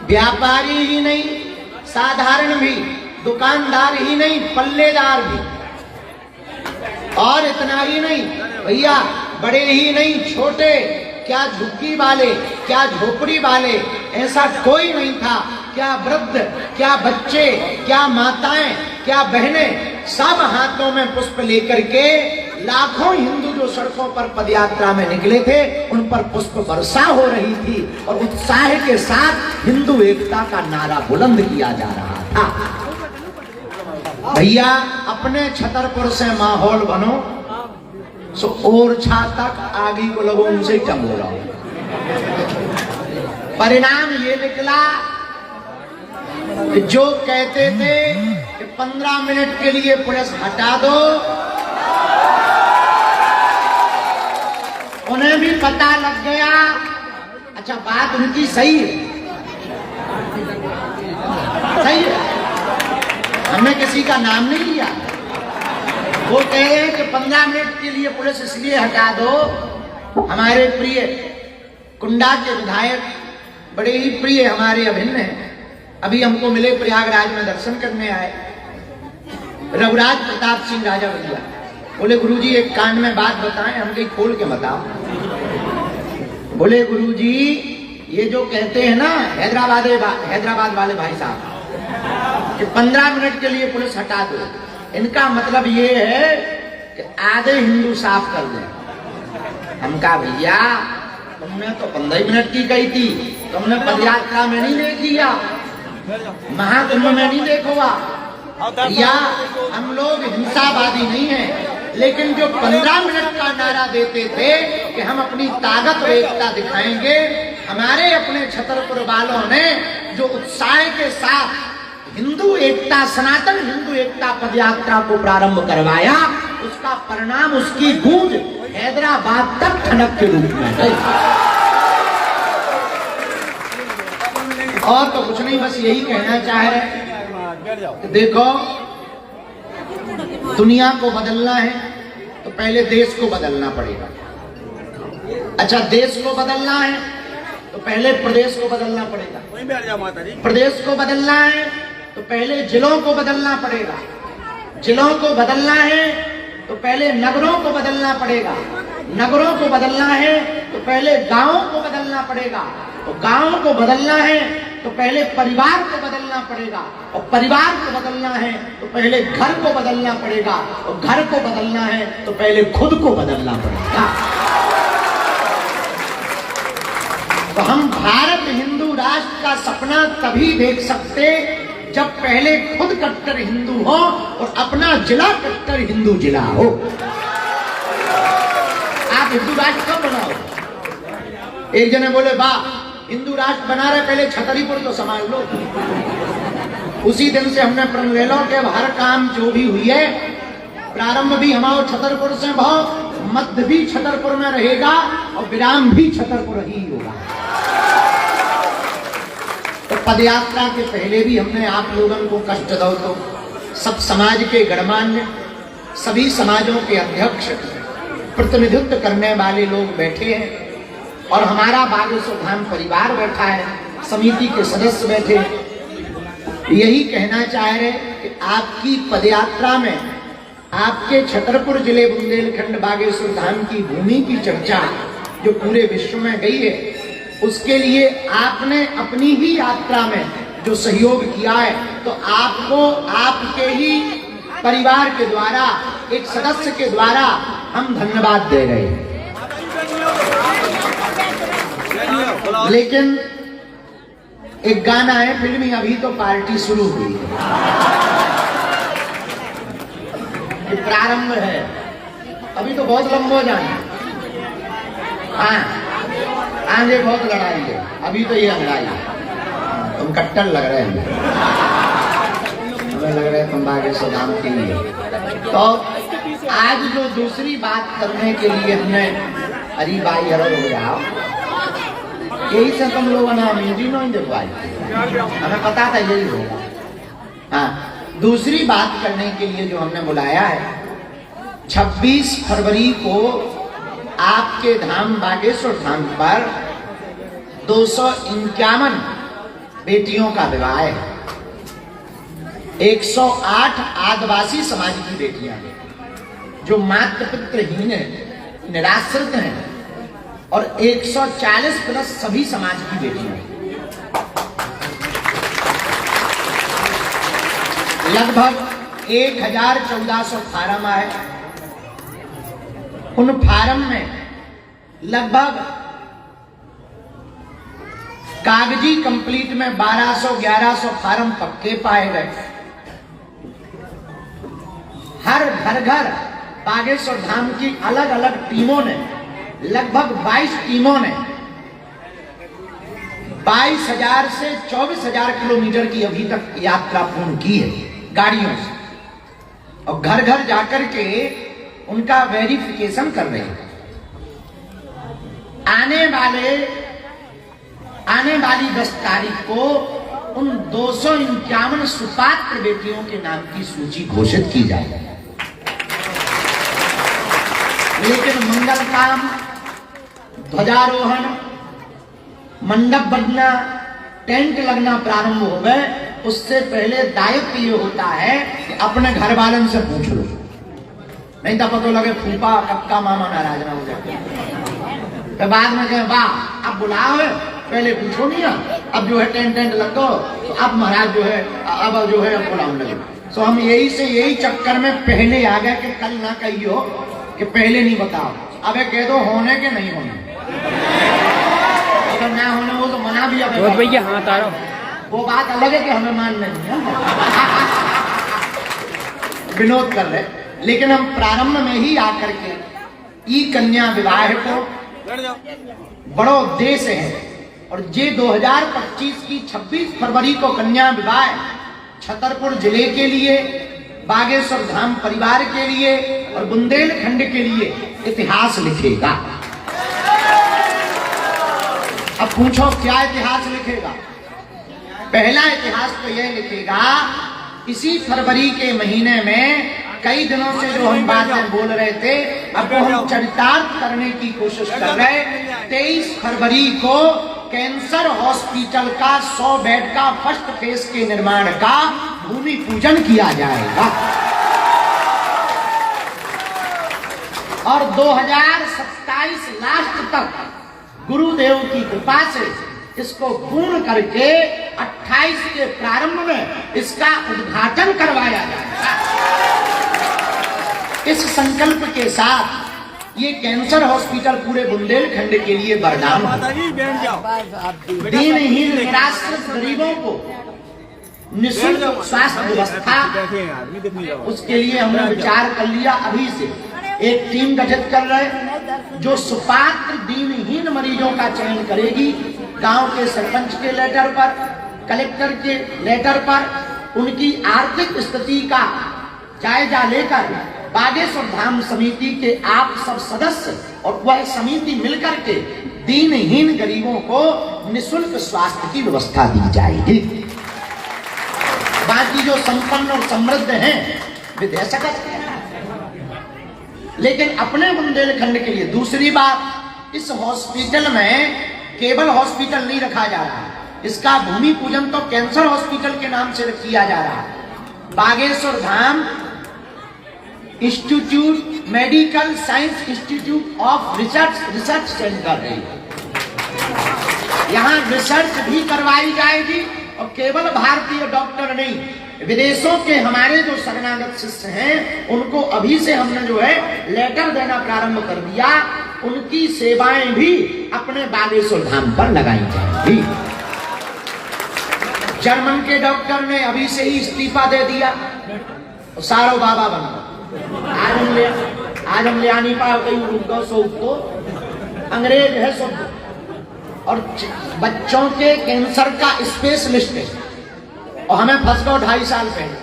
व्यापारी ही नहीं, साधारण भी, दुकानदार ही नहीं, पल्लेदार भी, और इतना ही नहीं भैया, बड़े ही नहीं, छोटे, क्या झुग्गी वाले, क्या झोपड़ी वाले, ऐसा कोई नहीं था। क्या वृद्ध, क्या बच्चे, क्या माताएं, क्या बहनें, सब हाथों में पुष्प लेकर के लाखों हिंदू जो सड़कों पर पदयात्रा में निकले थे, उन पर पुष्प वर्षा हो रही थी और उत्साह के साथ हिंदू एकता का नारा बुलंद किया जा रहा था। भैया, अपने छतरपुर से माहौल बनो, सो ओरछा तक आगे को लगो उनसे कम हो रहा हो। परिणाम ये निकला कि जो कहते थे कि 15 मिनट के लिए पुलिस हटा दो, उन्हें भी पता लग गया। अच्छा, बात उनकी सही है, सही है, हमने किसी का नाम नहीं लिया। वो कह रहे हैं कि 15 मिनट के लिए पुलिस इसलिए हटा दो, हमारे प्रिय कुंडा के विधायक बड़े ही प्रिय हमारे अभिन्न हैं, अभी हमको मिले, प्रयागराज में दर्शन करने आए, रघुराज प्रताप सिंह राजा भैया। बोले गुरुजी एक कान में बात बताएं, हम कहीं खोल के बताओ। बोले गुरुजी ये जो कहते हैं ना हैदराबाद वाले भाई साहब कि 15 मिनट के लिए पुलिस हटा दो, इनका मतलब ये है कि आधे हिंदू साफ कर दें। हम कहा भैया तुमने तो 15 मिनट की कही थी, तुमने पदयात्रा में नहीं देख लिया, महाकुंभ में नहीं देखोगा। या हम लोग हिंसावादी नहीं हैं, लेकिन जो 15 मिनट का नारा देते थे कि हम अपनी ताकत और एकता दिखाएंगे, हमारे अपने छतरपुर वालों ने जो उत्साह के साथ हिंदू एकता, सनातन हिंदू एकता पदयात्रा को प्रारंभ करवाया, उसका परिणाम, उसकी गूंज हैदराबाद तक ठनक के रूप में है। और तो कुछ नहीं, बस यही कहना चाह रहे कि देखो, दुनिया को बदलना है तो पहले देश को बदलना पड़ेगा। अच्छा, देश को बदलना है तो पहले प्रदेश को बदलना पड़ेगा। प्रदेश को बदलना है तो पहले जिलों को बदलना पड़ेगा। जिलों को बदलना है तो पहले नगरों को बदलना पड़ेगा। नगरों को बदलना है तो पहले गांवों को बदलना पड़ेगा। तो गांवों को बदलना है तो पहले परिवार को बदलना पड़ेगा, और परिवार को बदलना है तो पहले घर को बदलना पड़ेगा, और घर को बदलना है तो पहले खुद को बदलना पड़ेगा। तो हम भारत हिंदू राष्ट्र का सपना तभी देख सकते जब पहले खुद कट्टर हिंदू हो और अपना जिला कट्टर हिंदू जिला हो। आप हिंदू राष्ट्र कब बनाओ? एक जने बोले वाह हिंदू राष्ट्र बना रहे, पहले छतरपुर तो संभाल लो। उसी दिन से हमने प्रण ले लो कि हर काम जो भी हुई है, प्रारंभ भी हमारा छतरपुर से भाव, मध्य भी छतरपुर में रहेगा और विराम भी छतरपुर ही होगा। तो पदयात्रा के पहले भी हमने आप लोगों को कष्ट दो, तो सब समाज के गणमान्य, सभी समाजों के अध्यक्ष, प्रतिनिधित्व करने वाले लोग बैठे हैं और हमारा बागेश्वर धाम परिवार बैठा है, समिति के सदस्य बैठे हैं। यही कहना चाह रहे कि आपकी पदयात्रा में आपके छतरपुर जिले बुंदेलखंड बागेश्वर धाम की भूमि की चर्चा जो पूरे विश्व में गई है, उसके लिए आपने अपनी ही यात्रा में जो सहयोग किया है, तो आपको आपके ही परिवार के द्वारा, एक सदस्य के द्वारा हम धन्यवाद दे रहे हैं। लेकिन एक गाना है फिल्मी, अभी तो पार्टी शुरू हुई है, ये प्रारंभ है, अभी तो बहुत लंबा जाना। हाँ, आगे बहुत लड़ाई है, अभी तो ये लड़ाई है। तुम कट्टर लग रहे हैं, हमें लग रहा है तुम बागेश्वर धाम के लिए। तो आज जो दूसरी बात करने के लिए हमने अरे भाई हर हो जाओ, यही से तुम लोगों ने हिंदी नहीं देखवाई, हमें पता था यही होगा। हाँ, दूसरी बात करने के लिए जो हमने बुलाया है, 26 फरवरी को आपके धाम बागेश्वर धाम पर 251 बेटियों का विवाह है। 108 आदिवासी समाज की बेटियां हैं जो मातृ पितृहीन है, निराश्रित हैं, और 140 प्लस सभी समाज की बेटियां हैं। लगभग 1400 फार्म आए। उन फार्म में लगभग कागजी कंप्लीट में 1200-1100 फार्म पक्के पाए गए। हर घर बागेश्वर धाम की अलग अलग टीमों ने, लगभग 22 टीमों ने 22,000 से 24,000 किलोमीटर की अभी तक यात्रा पूर्ण की है गाड़ियों से, और घर घर जाकर के उनका वेरिफिकेशन कर रहे हैं। आने वाली 10 तारीख को उन 251 सुपात्र बेटियों के नाम की सूची घोषित की जाएगी। लेकिन मंगल काम, ध्वजारोहण, मंडप बनना, टेंट लगना प्रारंभ हो गए, उससे पहले दायित्व ये होता है कि अपने घर वालों से पूछ लो, नहीं तो पता लगे फूफा कक्का मामा नाराज ना हो जाए, तो बाद में कहें वाह अब बुलाओ, पहले पूछो नहीं, अब जो है टेंट लग दो, तो अब महाराज जो है अब बुलाओ लगे। तो हम यही चक्कर में पहले आ गए कि कल ना कहियो कि पहले नहीं बताओ, अब कह दो होने के नहीं होने, अगर ना होने वो तो मना भी अब भैया हाथ आ रहा, वो बात अलग है कि हमें मान नहीं है। विनोद कर रहे, लेकिन हम प्रारंभ में ही आकर के ई कन्या विवाह को बड़ो उद्देश्य है, और ये 2025 की 26 फरवरी को कन्या विवाह छतरपुर जिले के लिए, बागेश्वर धाम परिवार के लिए और बुंदेलखंड के लिए इतिहास लिखेगा। अब पूछो क्या इतिहास लिखेगा? पहला इतिहास तो यह लिखेगा, इसी फरवरी के महीने में कई दिनों से जो हम बातें बोल रहे थे, अब वो हम चरितार्थ करने की कोशिश कर रहे। 23 फरवरी को कैंसर हॉस्पिटल का 100 बेड का फर्स्ट फेज के निर्माण का भूमि पूजन किया जाएगा, और 2027 लास्ट तक गुरुदेव की कृपा से इसको पूर्ण करके 28 के प्रारंभ में इसका उद्घाटन करवाया जाएगा। इस संकल्प के साथ ये कैंसर हॉस्पिटल पूरे बुंदेलखंड के लिए वरदान दीनहीन निराश्रित गरीबों को निःशुल्क स्वास्थ्य व्यवस्था, उसके लिए हमने विचार कर लिया। अभी से एक टीम गठित कर रहे जो सुपात्र दीनहीन मरीजों का चयन करेगी, गांव के सरपंच के लेटर पर, कलेक्टर के लेटर पर उनकी आर्थिक स्थिति का जायजा लेकर बागेश्वर धाम समिति के आप सब सदस्य और वह समिति मिलकर के दीनहीन गरीबों को निःशुल्क स्वास्थ्य की व्यवस्था दी जाएगी। बाकी जो संपन्न और समृद्ध हैं वे दे सकते हैं, लेकिन अपने बुंदेलखंड के लिए। दूसरी बात, इस हॉस्पिटल में केवल हॉस्पिटल नहीं रखा जा रहा है, इसका भूमि पूजन तो कैंसर हॉस्पिटल के नाम से किया जा रहा है। Bageshwar Dham institute, medical science institute of research centre है। यहाँ रिसर्च भी करवाई जाएगी और केवल भारतीय डॉक्टर नहीं, विदेशों के हमारे जो शरणागत शिष्य हैं उनको अभी से हमने जो है लेटर देना प्रारंभ कर दिया, उनकी सेवाएं भी अपने बागेश्वर धाम पर लगाई जाएंगी। जर्मन के डॉक्टर ने अभी से ही इस्तीफा दे दिया, सारो बाबा बन गए। आज हम ले आनी पा तो अंग्रेज है सब, और बच्चों के कैंसर का स्पेशलिस्ट है, और हमें फंस गए 2.5 साल पहले।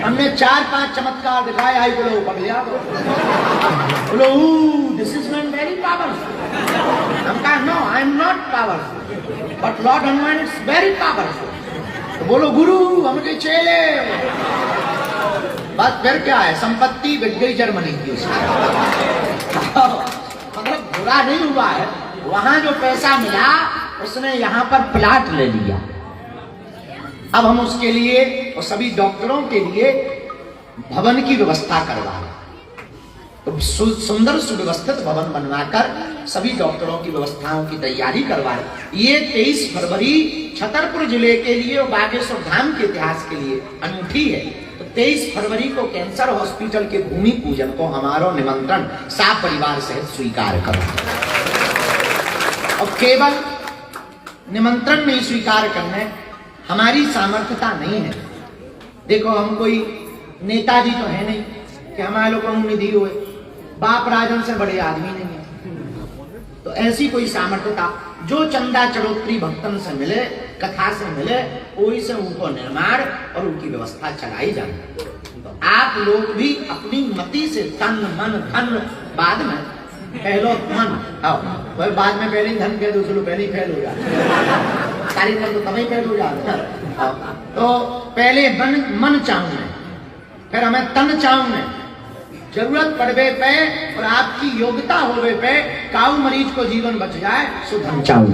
हमने 4-5 चमत्कार दिखाए, आई बोलो पगलिया, बोलो this is not very powerful. हम कहा no, I am not powerful, but lord Hanuman is very powerful. तो बोलो गुरु हमके चेले। बस फिर क्या है, संपत्ति बिक गई जर्मनी की उसकी। मतलब बुरा नहीं हुआ है, वहां जो पैसा मिला उसने यहाँ पर प्लाट ले लिया। अब हम उसके लिए और सभी डॉक्टरों के लिए भवन की व्यवस्था करवा रहे, तो सुंदर सुव्यवस्थित भवन बनवाकर सभी डॉक्टरों की व्यवस्थाओं की तैयारी करवा रहे। ये 23 फरवरी छतरपुर जिले के लिए और बागेश्वर धाम के इतिहास के लिए अनूठी है। तो 23 फरवरी को कैंसर हॉस्पिटल के भूमि पूजन को हमारा निमंत्रण साफ परिवार सहित स्वीकार करो। और केवल निमंत्रण नहीं स्वीकार करने, हमारी सामर्थ्यता नहीं है। देखो हम कोई नेताजी तो है नहीं कि हमारे लोगों को निधि हुए, बाप राजन से बड़े आदमी नहीं है। तो ऐसी कोई सामर्थ्यता, जो चंदा चढ़ोतरी भक्तन से मिले, कथा से मिले, वही से उनको निर्माण और उनकी व्यवस्था चलाई जाए। तो आप लोग भी अपनी मति से तन मन धन, बाद में पहलो मन वही बाद में पहले धन कह दो, चलो पहले ही फेल हो जाए, कार्यक्रम तो तभी फेल हो जाता। तो पहले मन चाहूं, फिर हमें तन चाहूं, जरूरत पड़वे पे और आपकी योग्यता होवे पे काऊ मरीज को जीवन बच जाए, सो धन चाहूं।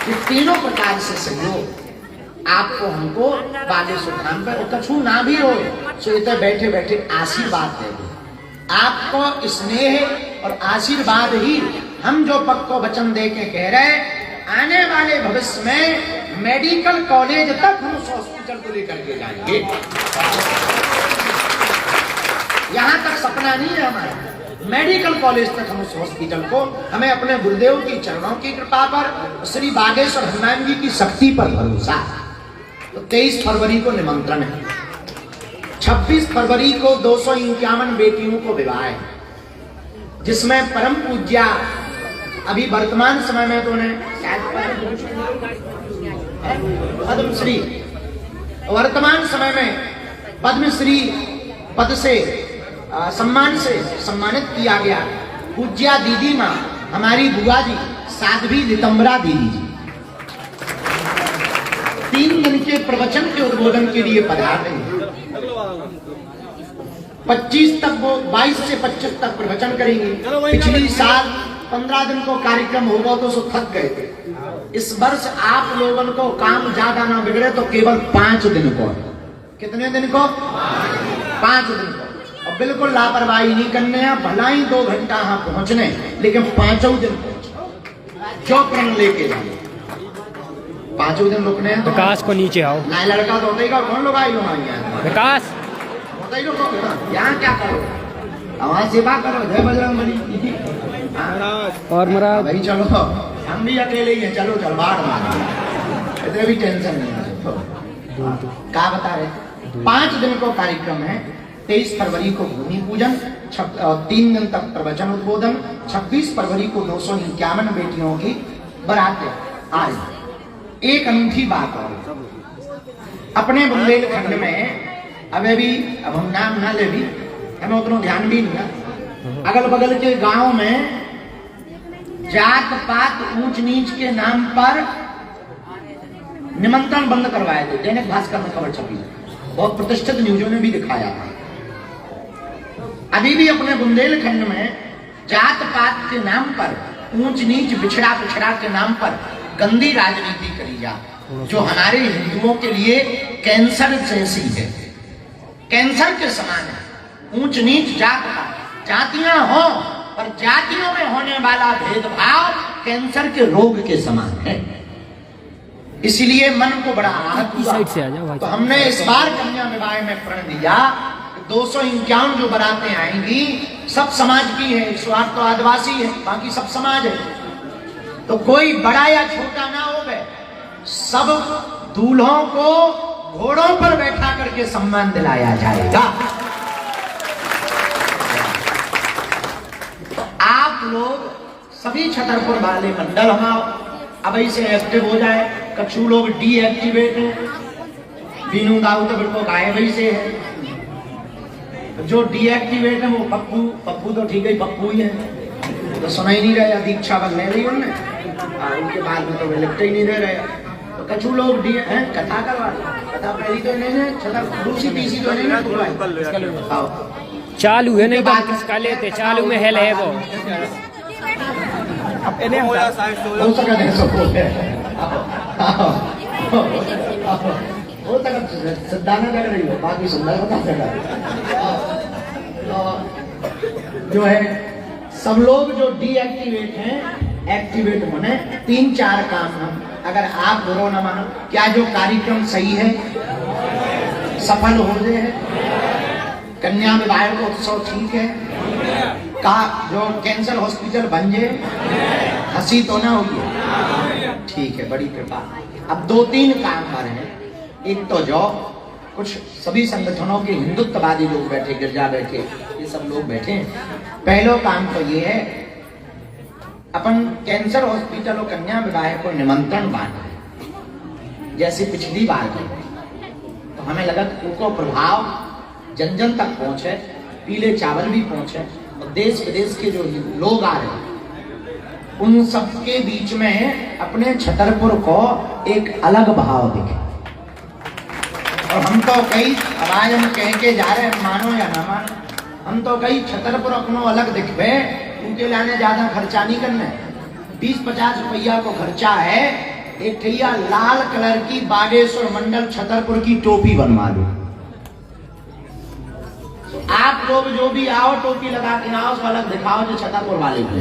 ये तीनों प्रकार से सहयोग आपको हमको बागेश्वर धाम पर कछु ना भी हो, सो इधर बैठे बैठे आशीर्वाद दे दो। आपको स्नेह और आशीर्वाद ही हम जो पक्को वचन दे के कह रहे, आने वाले भविष्य में मेडिकल कॉलेज तक हम उस हॉस्पिटल को लेकर के जाएंगे। यहाँ तक सपना नहीं है हमारा, मेडिकल कॉलेज तक हम उस हॉस्पिटल को, हमें अपने गुरुदेव की चरणों की कृपा पर, श्री बागेश्वर हनुमान जी की शक्ति पर भरोसा। तो 23 फरवरी को निमंत्रण है। 26 फरवरी को 251 बेटियों को विवाह है, जिसमें परम पूज्या अभी वर्तमान समय में तो उन्हें पद्मश्री, वर्तमान समय में पद्मश्री पद से सम्मान से सम्मानित किया गया पूज्या दीदी माँ हमारी बुआ जी साध्वी नितंबरा दीदी जी 3 दिन के प्रवचन के उद्बोधन के लिए पधारे हैं। 25 तक वो 22 से 25 तक प्रवचन करेंगे। पिछली साल 15 दिन को कार्यक्रम होगा तो सो थक गए थे। इस वर्ष आप लोगों को काम ज्यादा ना बिगड़े तो केवल 5 दिन को। कितने दिन को? 5 दिन को। और बिल्कुल लापरवाही नहीं करने हैं, भला ही 2 घंटा यहाँ पहुंचने, लेकिन 5 दिन पहुंचे जो प्रण लेके जाए। 5 दिन रुकने हैं। विकास को नीचे आओ। ना लड़का तो होता कौन लोग आई विकास होता ही लोग यहाँ क्या करो, हमारी सेवा करो। जय बजरंग बली। और मरा भाई चलो, हम भी अकेले ही हैं, चलो चल बाढ़ मार, इतने भी टेंशन नहीं है। क्या बता रहे? 5 दिन को कार्यक्रम है। 23 फरवरी को भूमि पूजन, 3 दिन तक प्रवचन उद्बोधन, 26 फरवरी को 251 बेटियों की बरातें आज। एक अनूठी बात और, अपने बुंदेलखंड में अब हम नाम ना ले भी, हमें उतना ध्यान भी नहीं है, अगल बगल के गांव में जात पात ऊंच नीच के नाम पर निमंत्रण बंद करवाए थे। दैनिक भास्कर में खबर छपी, बहुत प्रतिष्ठित न्यूजों ने भी दिखाया था। अभी भी अपने बुंदेलखंड में जात पात के नाम पर, ऊंच नीच बिछड़ा पिछड़ा के नाम पर गंदी राजनीति करी जा, जो हमारे हिंदुओं के लिए कैंसर जैसी है, कैंसर के समान है। ऊंच नीच जात पात, जातियां हो पर जातियों में होने वाला भेदभाव कैंसर के रोग के समान है। इसीलिए मन को बड़ा आहत हुआ, तो हमने इस बार कन्या विवाह में प्रण दिया 251 जो बरातें आएंगी सब समाज की है, 108 तो आदिवासी है, बाकी सब समाज है। तो कोई बड़ा या छोटा ना हो गए, सब दूल्हों को घोड़ों पर बैठा करके सम्मान दिलाया जाएगा। आप लोग सभी छतरपुर वाले मंडल हम अब से एक्टिव हो जाए। कछु लोग डीएक्टिवेट है, बीनू दाऊ तो बिल्कुल गायब ही से है। जो डीएक्टिवेट है वो पप्पू तो ठीक है, पप्पू ही है, तो सुना ही नहीं रहे, दीक्षा बन ले रही उनने, उनके बाद में तो वे लिखते ही नहीं दे रहे। तो कछु लोग कथा करवा, कथा पहली तो नहीं, दूसरी तीसरी तो नहीं, चालू है नहीं बात किसका लेते, चालू में हेल है वो हो सका सिद्धांत लग रही हो, बाकी सुंदर बता सका। जो है सब लोग जो डीएक्टिवेट हैं, एक्टिवेट होने 3-4 काम हम, अगर आप बुरो न मानो, क्या जो कार्यक्रम सही है, सफल हो गए है, कन्या विवाह का उत्सव ठीक है, का जो कैंसर हॉस्पिटल बन जाए, हंसी तो ना होगी, ठीक है, बड़ी कृपा। अब 2-3 काम कर रहे हैं। एक तो जो कुछ सभी संगठनों के हिंदुत्ववादी लोग बैठे, गिरजा बैठे, ये सब लोग बैठे हैं। पहला काम तो ये है, अपन कैंसर हॉस्पिटल और कन्या विवाह को निमंत्रण बांटे, जैसे पिछली बार की, तो हमें लगा उनको प्रभाव जन जन तक पहुंचे, पीले चावल भी पहुंचे, और देश विदेश के जो लोग आ रहे हैं उन सबके बीच में अपने छतरपुर को एक अलग भाव दिखे। और हम तो कई आवाज हम कह के जा रहे हैं, मानो या ना मानो, हम तो कई छतरपुर अपनो अलग दिखबे, उनके लाने ज्यादा खर्चा नहीं करना, 20-50 रुपया को खर्चा है, एक ठैया लाल कलर की बागेश्वर मंडल छतरपुर की टोपी बनवा दो। आप लोग जो भी आओ टोपी लगा के आओ, उसको अलग दिखाओ जो छतरपुर वाले को।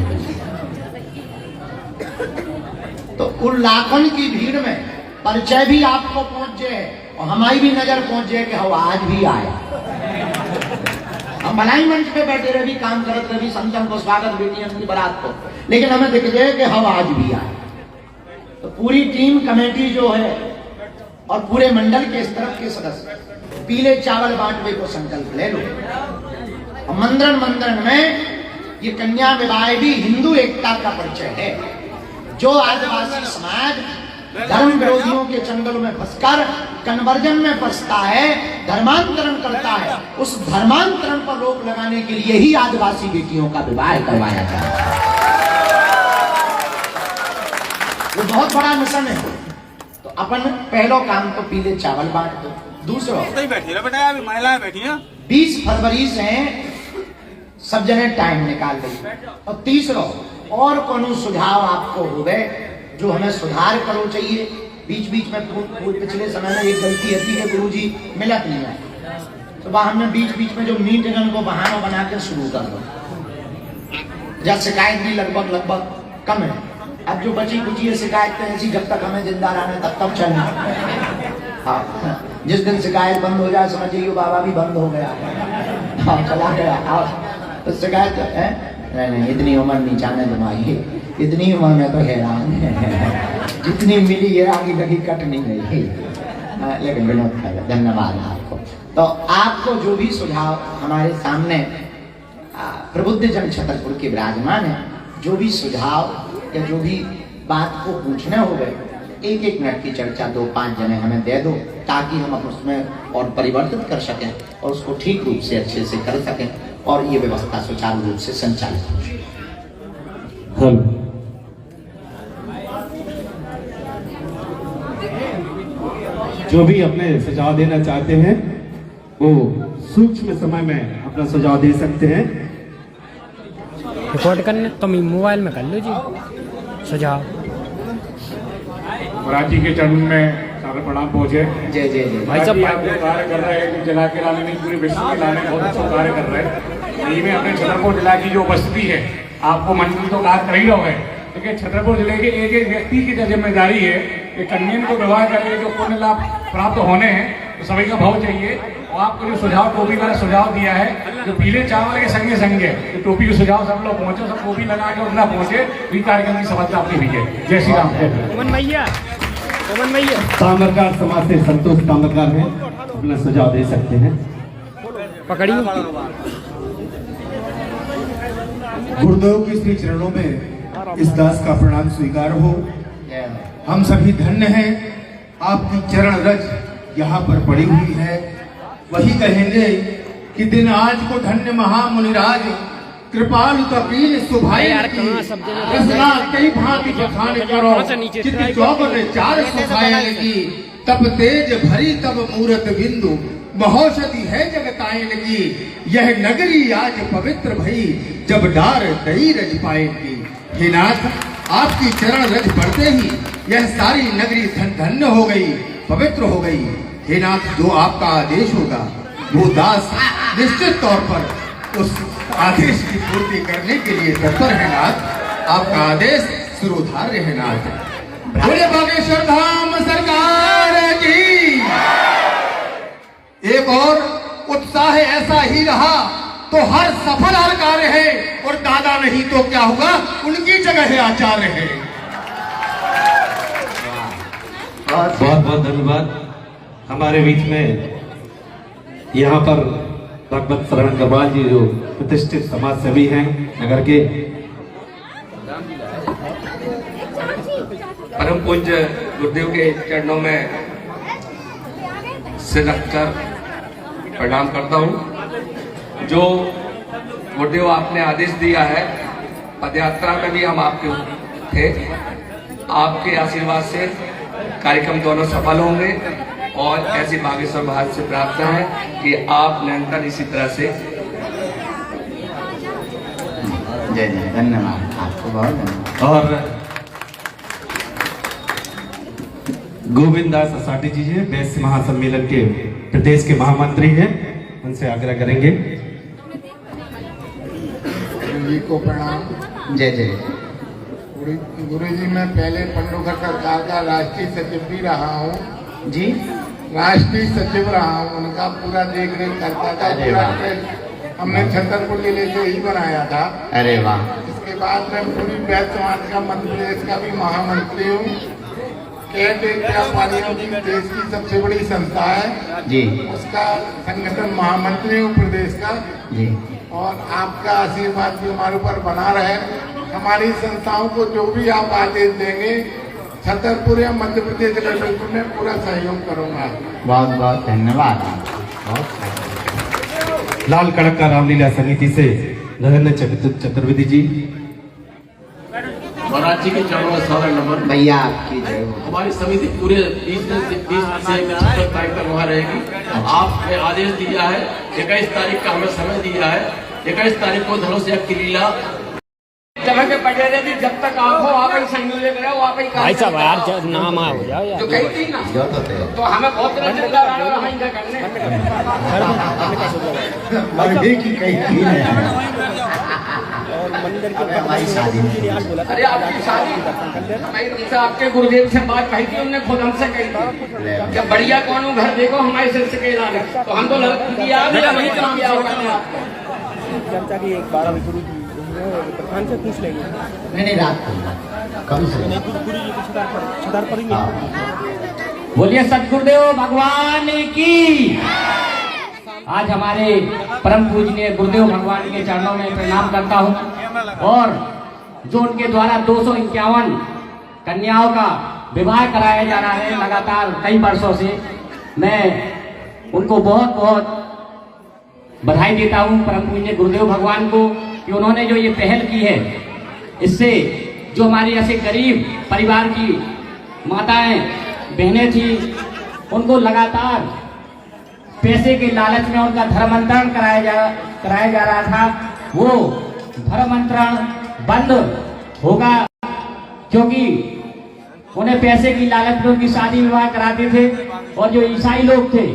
तो उन लाखों की भीड़ में परिचय भी आपको पहुंच जाए और हमारी भी नजर पहुंच जाए कि हम आज भी आए। हम भलाई मंच पे बैठे रहे भी, काम करते रहे भी, संतन को स्वागत, बेटियों की बारात को, लेकिन हमें दिख जाए कि हम आज भी आए। तो पूरी टीम कमेटी जो है और पूरे मंडल के इस तरफ के सदस्य पीले चावल बांटने को संकल्प ले लो। और मंदिर में ये कन्या विवाह भी हिंदू एकता का परिचय है। जो आदिवासी समाज धर्म विरोधियों के चंगल में फंसकर कन्वर्जन में फंसता है, धर्मांतरण करता है, उस धर्मांतरण पर रोक लगाने के लिए ही आदिवासी बेटियों का विवाह करवाया जाए। वो बहुत बड़ा मिशन है। तो अपन पहला काम तो पीले चावल बांट दो। दूसरा, महिलाएं बैठी हैं, 20 फरवरी से सब जने टाइम निकाल ली। और तीसरा, और कौन सुझाव आपको हो गए जो हमें सुधार करो चाहिए, बीच बीच में पिछले समय में एक गलती होती है, गुरुजी मिलत नहीं है, तो वह हमने बीच बीच में जो मीटिंग को बहाना बना कर शुरू कर दो, जब शिकायत भी लगभग कम है। अब जो बची कुची शिकायत ऐसी, जब तक हमें जिंदा रहना तब तक चलना। हाँ, जिस दिन शिकायत बंद हो जाए समझिए बाबा भी बंद हो गया, हाँ चला गया। तो शिकायत है नहीं, इतनी उम्र नहीं चाहने तुम्हारी, इतनी उम्र में तो हैरान है, जितनी मिली है आगे कभी कट नहीं गई। लेकिन विनोद धन्यवाद आपको। तो आपको जो भी सुझाव हमारे सामने प्रबुद्ध जन छतरपुर के विराजमान है, जो भी सुझाव या जो भी बात को पूछने हो गए, एक एक मिनट की चर्चा 2-5 जने हमें दे दो, ताकि हम उसमें और परिवर्तित कर सकें और उसको ठीक रूप से अच्छे से कर सकें और ये व्यवस्था सुचारू रूप से संचालित हो सके। जो भी अपने सुझाव देना चाहते हैं वो सूक्ष्म समय में अपना सुझाव दे सकते हैं। रिकॉर्ड करने तो मैं मोबाइल में कर लो जी सुझाव। महाराज जी के चरण में सारे प्रणाम पहुंचे। जय जय जय। भाई साहब आप जो कार्य कर रहे हैं कि जिला के लाने में पूरे विश्व के लाने में बहुत अच्छा कार्य कर रहे हैं। यही में अपने छतरपुर जिला की जो उपस्थिति है, आपको मंत्री तो कार्य कर ही रहे हैं, लेकिन छतरपुर जिले के एक एक व्यक्ति की जो जिम्मेदारी है कि कन्वीन को व्यवहार करके जो पुण्य लाभ प्राप्त होने हैं, तो सभी का भाव चाहिए। और आपको जो सुझाव टोपी वाला सुझाव दिया है, जो पीले चावल के संगे संगे जो टोपी के सुझाव सब लोग पहुंचे, सब टोपी लगा के उतना पहुंचे, ये कार्यक्रम की सफलता अपनी हुई है। जय श्री राम। पवन भैया ताम्रकार समाज से संतोष ताम्रकार है, अपना सुझाव दे सकते हैं। पकड़िए। गुरुदेव के श्री चरणों में इस दास का प्रणाम स्वीकार हो। हम सभी धन्य हैं, आपकी चरण रज यहाँ पर पड़ी हुई है। वही कहेंगे कि दिन आज को धन्य महामुनिराज, कृपालु कपील सुभाई रसना कई भांति बखान करो, चित चौबन चार सुखायन की, तब तेज भरी तब मूरत बिंदु, महौषधि है जगतायन की। यह नगरी आज पवित्र भई, जब डार दई रज पाए की। हे नाथ, आपकी चरण रज पड़ते ही यह सारी नगरी धन्य हो गई, पवित्र हो गई। हे नाथ, जो आपका आदेश होगा वो दास निश्चित तौर पर उस आदेश की पूर्ति करने के लिए तत्पर है नाथ। आपका आदेश सिरोधार्य है नाथ। बोले बागेश्वर धाम सरकार की। एक और उत्साह ऐसा ही रहा तो हर सफल हर कार्य है, और दादा नहीं तो क्या होगा, उनकी जगह है आचार्य है। बहुत बहुत धन्यवाद। हमारे बीच में यहाँ पर भगवत शरण गढ़वाल जी जो प्रतिष्ठित समाज सेवी हैं नगर के, परम पूज्य गुरुदेव के चरणों में सिर रखकर प्रणाम करता हूँ। जो गुरुदेव आपने आदेश दिया है, पदयात्रा में भी हम आपके थे, आपके आशीर्वाद से कार्यक्रम दोनों सफल होंगे, और ऐसी बागेश्वर महाराज से प्रार्थना है कि आप निरंतर इसी तरह से। जय जय, धन्यवाद आपको, बहुत धन्यवाद। और गोविंद दास असाटी जी है, वैश्य महासम्मेलन के प्रदेश के महामंत्री हैं, उनसे आग्रह करेंगे। जी को प्रणाम। जय जय। गुरु जी, मैं पहले पंडोखर सरकार का राष्ट्रीय सचिव भी रहा हूँ जी, राष्ट्रीय सचिव रहा हूँ। उनका पूरा देख रेख करता था। पूरा हमने छतरपुर जिले से ही बनाया था। अरे वाह। इसके बाद मैं पूरी वैश्य समाज का मध्य प्रदेश का भी महामंत्री हूँ। देश की सबसे बड़ी संस्था है जी, उसका संगठन महामंत्री हूँ प्रदेश का जी। और आपका आशीर्वाद भी हमारे ऊपर बना रहे। हमारी संस्थाओं को जो भी आप आदेश देंगे, छतरपुर या मध्य प्रदेश लेवल में पूरा सहयोग करूंगा। बहुत बहुत धन्यवाद। लाल कड़क का रामलीला समिति से नरेंद्र चतुर्वेदी जी। महाराज जी के चरणों में सारा नमन। भैया आपकी जय हो। हमारी समिति पूरे 20 कार्यक्रम वहाँ रहेगी। आपने आदेश दिया है, 21 तारीख का हमें समय दिया है। 21 तारीख को धनुष यज्ञ की लीला जगह के पटे रहती, जब तक आप हो आप ही संग ले गए, आप ही भाई साहब यार नाम आ हो जाओ यार, जो कही थी ना, तो हमें बहुत तरह चिंता रहा है, हम इनका करने मंदिर की हमारी शादी। अरे आपकी शादी हमारी तुमसे आपके गुरुदेव से बात कही थी, उन्होंने खुद हमसे कही थी कि बढ़िया कौन घर देखो हमारे सिलसिले के इलाज, तो हम तो चर्चा की 12 बजे गुरु जी प्रधान से पूछ लेंगे। नहीं रात को कभी से गुरु जी छतर पर ही। बोलिए सतगुरुदेव भगवान की। आज हमारे परम पूजनीय गुरुदेव भगवान के चरणों में प्रणाम करता हूँ। और जो उनके द्वारा 251 कन्याओं का विवाह कराया जा रहा है लगातार कई वर्षों से, मैं उनको बहुत बहुत बधाई देता हूँ परम पूजनीय गुरुदेव भगवान को कि उन्होंने जो ये पहल की है, इससे जो हमारे ऐसे गरीब परिवार की माताएं बहनें थी, उनको लगातार पैसे के लालच में उनका धर्मांतरण कराया जा रहा था, वो धर्मांतरण बंद होगा, क्योंकि उन्हें पैसे की लालच में उनकी शादी विवाह कराते थे और जो ईसाई लोग थे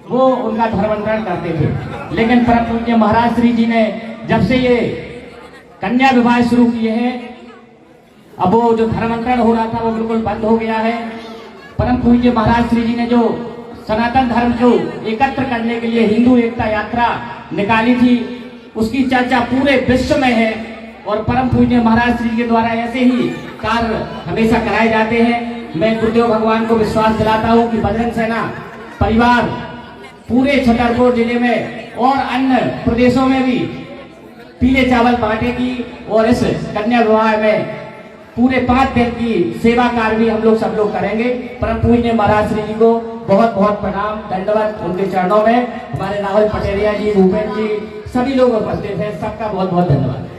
वो उनका धर्मांतरण करते थे। लेकिन परम पूज्य महाराज श्री जी ने जब से ये कन्या विवाह शुरू किए हैं, अब वो जो धर्मांतरण हो रहा था वो बिल्कुल बंद हो गया है। परम पूज्य महाराज श्री जी ने जो सनातन धर्म को एकत्र करने के लिए हिंदू एकता यात्रा निकाली थी, उसकी चर्चा पूरे विश्व में है और परम पूज्य महाराज श्री के द्वारा ऐसे ही कार्य हमेशा कराए जाते हैं। मैं गुरुदेव भगवान को विश्वास दिलाता हूँ कि बजरंग सेना परिवार पूरे छतरपुर जिले में और अन्य प्रदेशों में भी पीले चावल बांटेगी और इस कन्या विवाह में पूरे 5 दिन की सेवा कार्य भी हम लोग सब लोग करेंगे। परम पूज्य महाराज श्री जी को बहुत बहुत प्रणाम, दंडवत उनके चरणों में। हमारे राहुल पटेरिया जी, भूपेंद्र जी, सभी लोग उपस्थित हैं, सबका बहुत बहुत धन्यवाद।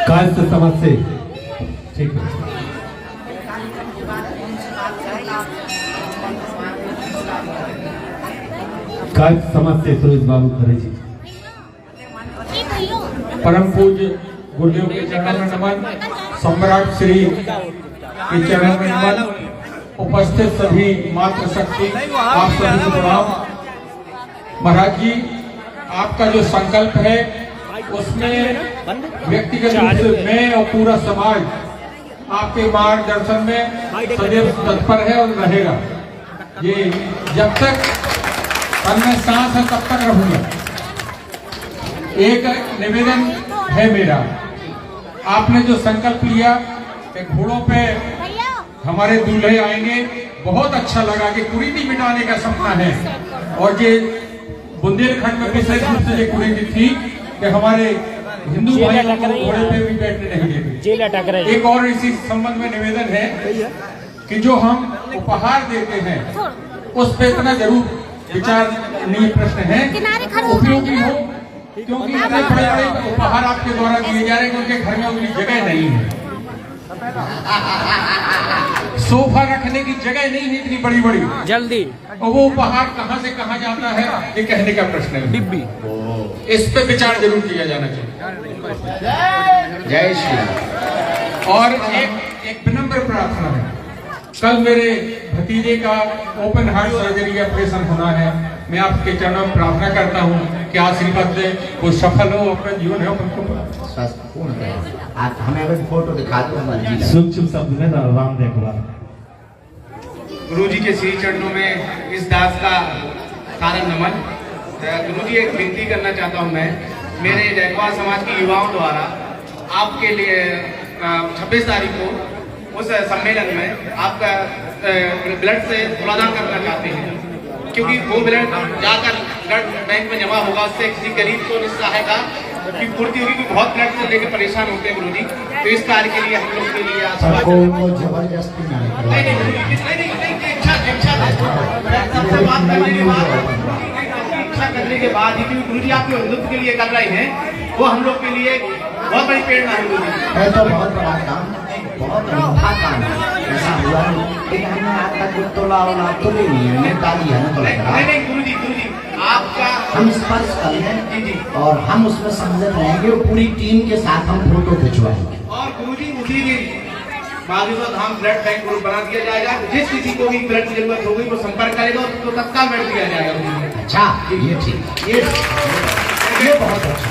कार्य से समाज से ठीक है। कार्य समाज से सुरेश बाबू खरे जी। परम पूज्य गुरुदेव के चरणों में नमन, सम्राट श्री के चरणों में नमन, उपस्थित सभी मातृशक्ति आप सभी को प्रणाम। महाराज जी, आपका जो संकल्प है उसमें व्यक्तिगत रूप से मैं और पूरा समाज आपके मार्गदर्शन में सदैव तत्पर है और रहेगा। ये जब तक तन सांस है तब तक रहूंगा। एक निवेदन है मेरा, आपने जो संकल्प लिया कि घोड़ों पे हमारे दूल्हे आएंगे, बहुत अच्छा लगा कि कुरीति मिटाने का सपना है। और ये बुंदेलखंड में विशेष रूप से ये कुरीति थी कि हमारे हिंदू भाइयों को घोड़े पे भी बैठने नहीं देते। एक और इसी संबंध में निवेदन है कि जो हम उपहार देते हैं उस पे इतना जरूर विचारणीय प्रश्न है, उपयोगी हो, क्योंकि इतने बड़े बड़े उपहार आपके द्वारा दिए जा रहे हैं, उनके घर में उतनी जगह नहीं है। सोफा रखने की जगह नहीं है इतनी बड़ी बड़ी, जल्दी। और वो उपहार कहाँ से कहाँ जाता है, ये कहने का प्रश्न है। डिब्बी, इस पे विचार जरूर किया जाना चाहिए। जय श्री राम। और एक विनम्र प्रार्थना है, कल मेरे भतीजे का ओपन हार्ट सर्जरी ऑपरेशन होना है। मैं आपके चरणों में प्रार्थना करता हूँ कि आशीर्वाद दे, वो सफल हो, अपना जीवन है पूर्ण करें। आप हमें अगर फोटो दिखा दो हमारी सूक्ष्म शब्द में राम देखवा। गुरु जी के श्री चरणों में इस दास का सारा नमन। गुरु जी, एक विनती करना चाहता हूँ मैं, मेरे जैकवार समाज के युवाओं द्वारा आपके लिए 26 तारीख को उस सम्मेलन में आपका ब्लड से प्रदान करना चाहते हैं, क्योंकि वो ब्लड जाकर ब्लड बैंक में जमा होगा, उससे किसी गरीब को निस्सहायता की पूर्ति होगी, क्योंकि बहुत ब्लड से लेकर परेशान होते हैं गुरु जी। तो इस कार्य के लिए हम लोग के लिए जबरदस्ती इच्छा करने के बाद ही, क्योंकि गुरु जी आपके हिंदुत्व के लिए कर रहे हैं, वो हम लोग के लिए बहुत बड़ी प्रेरणा है गुरु जी। तो बहुत बड़ा काम, बहुत अनोखा काम है। ऐसा हुआ नहीं, हमने आज तक कुछ तोला और तो नहीं है, नेताली है ना, तो नहीं गुरु जी आपका हम स्पर्श कर लें और हम उसमें सम्मिलित रहेंगे और पूरी टीम के साथ हम फोटो खिंचवाएंगे। और गुरु जी उसी दिन Bageshwar Dham blood bank group बना दिया जाएगा, जिस किसी को भी ब्लड की जरूरत होगी वो संपर्क करेगा और उसको तत्काल ब्लड दिया जाएगा। अच्छा, ये ठीक, ये बहुत अच्छा।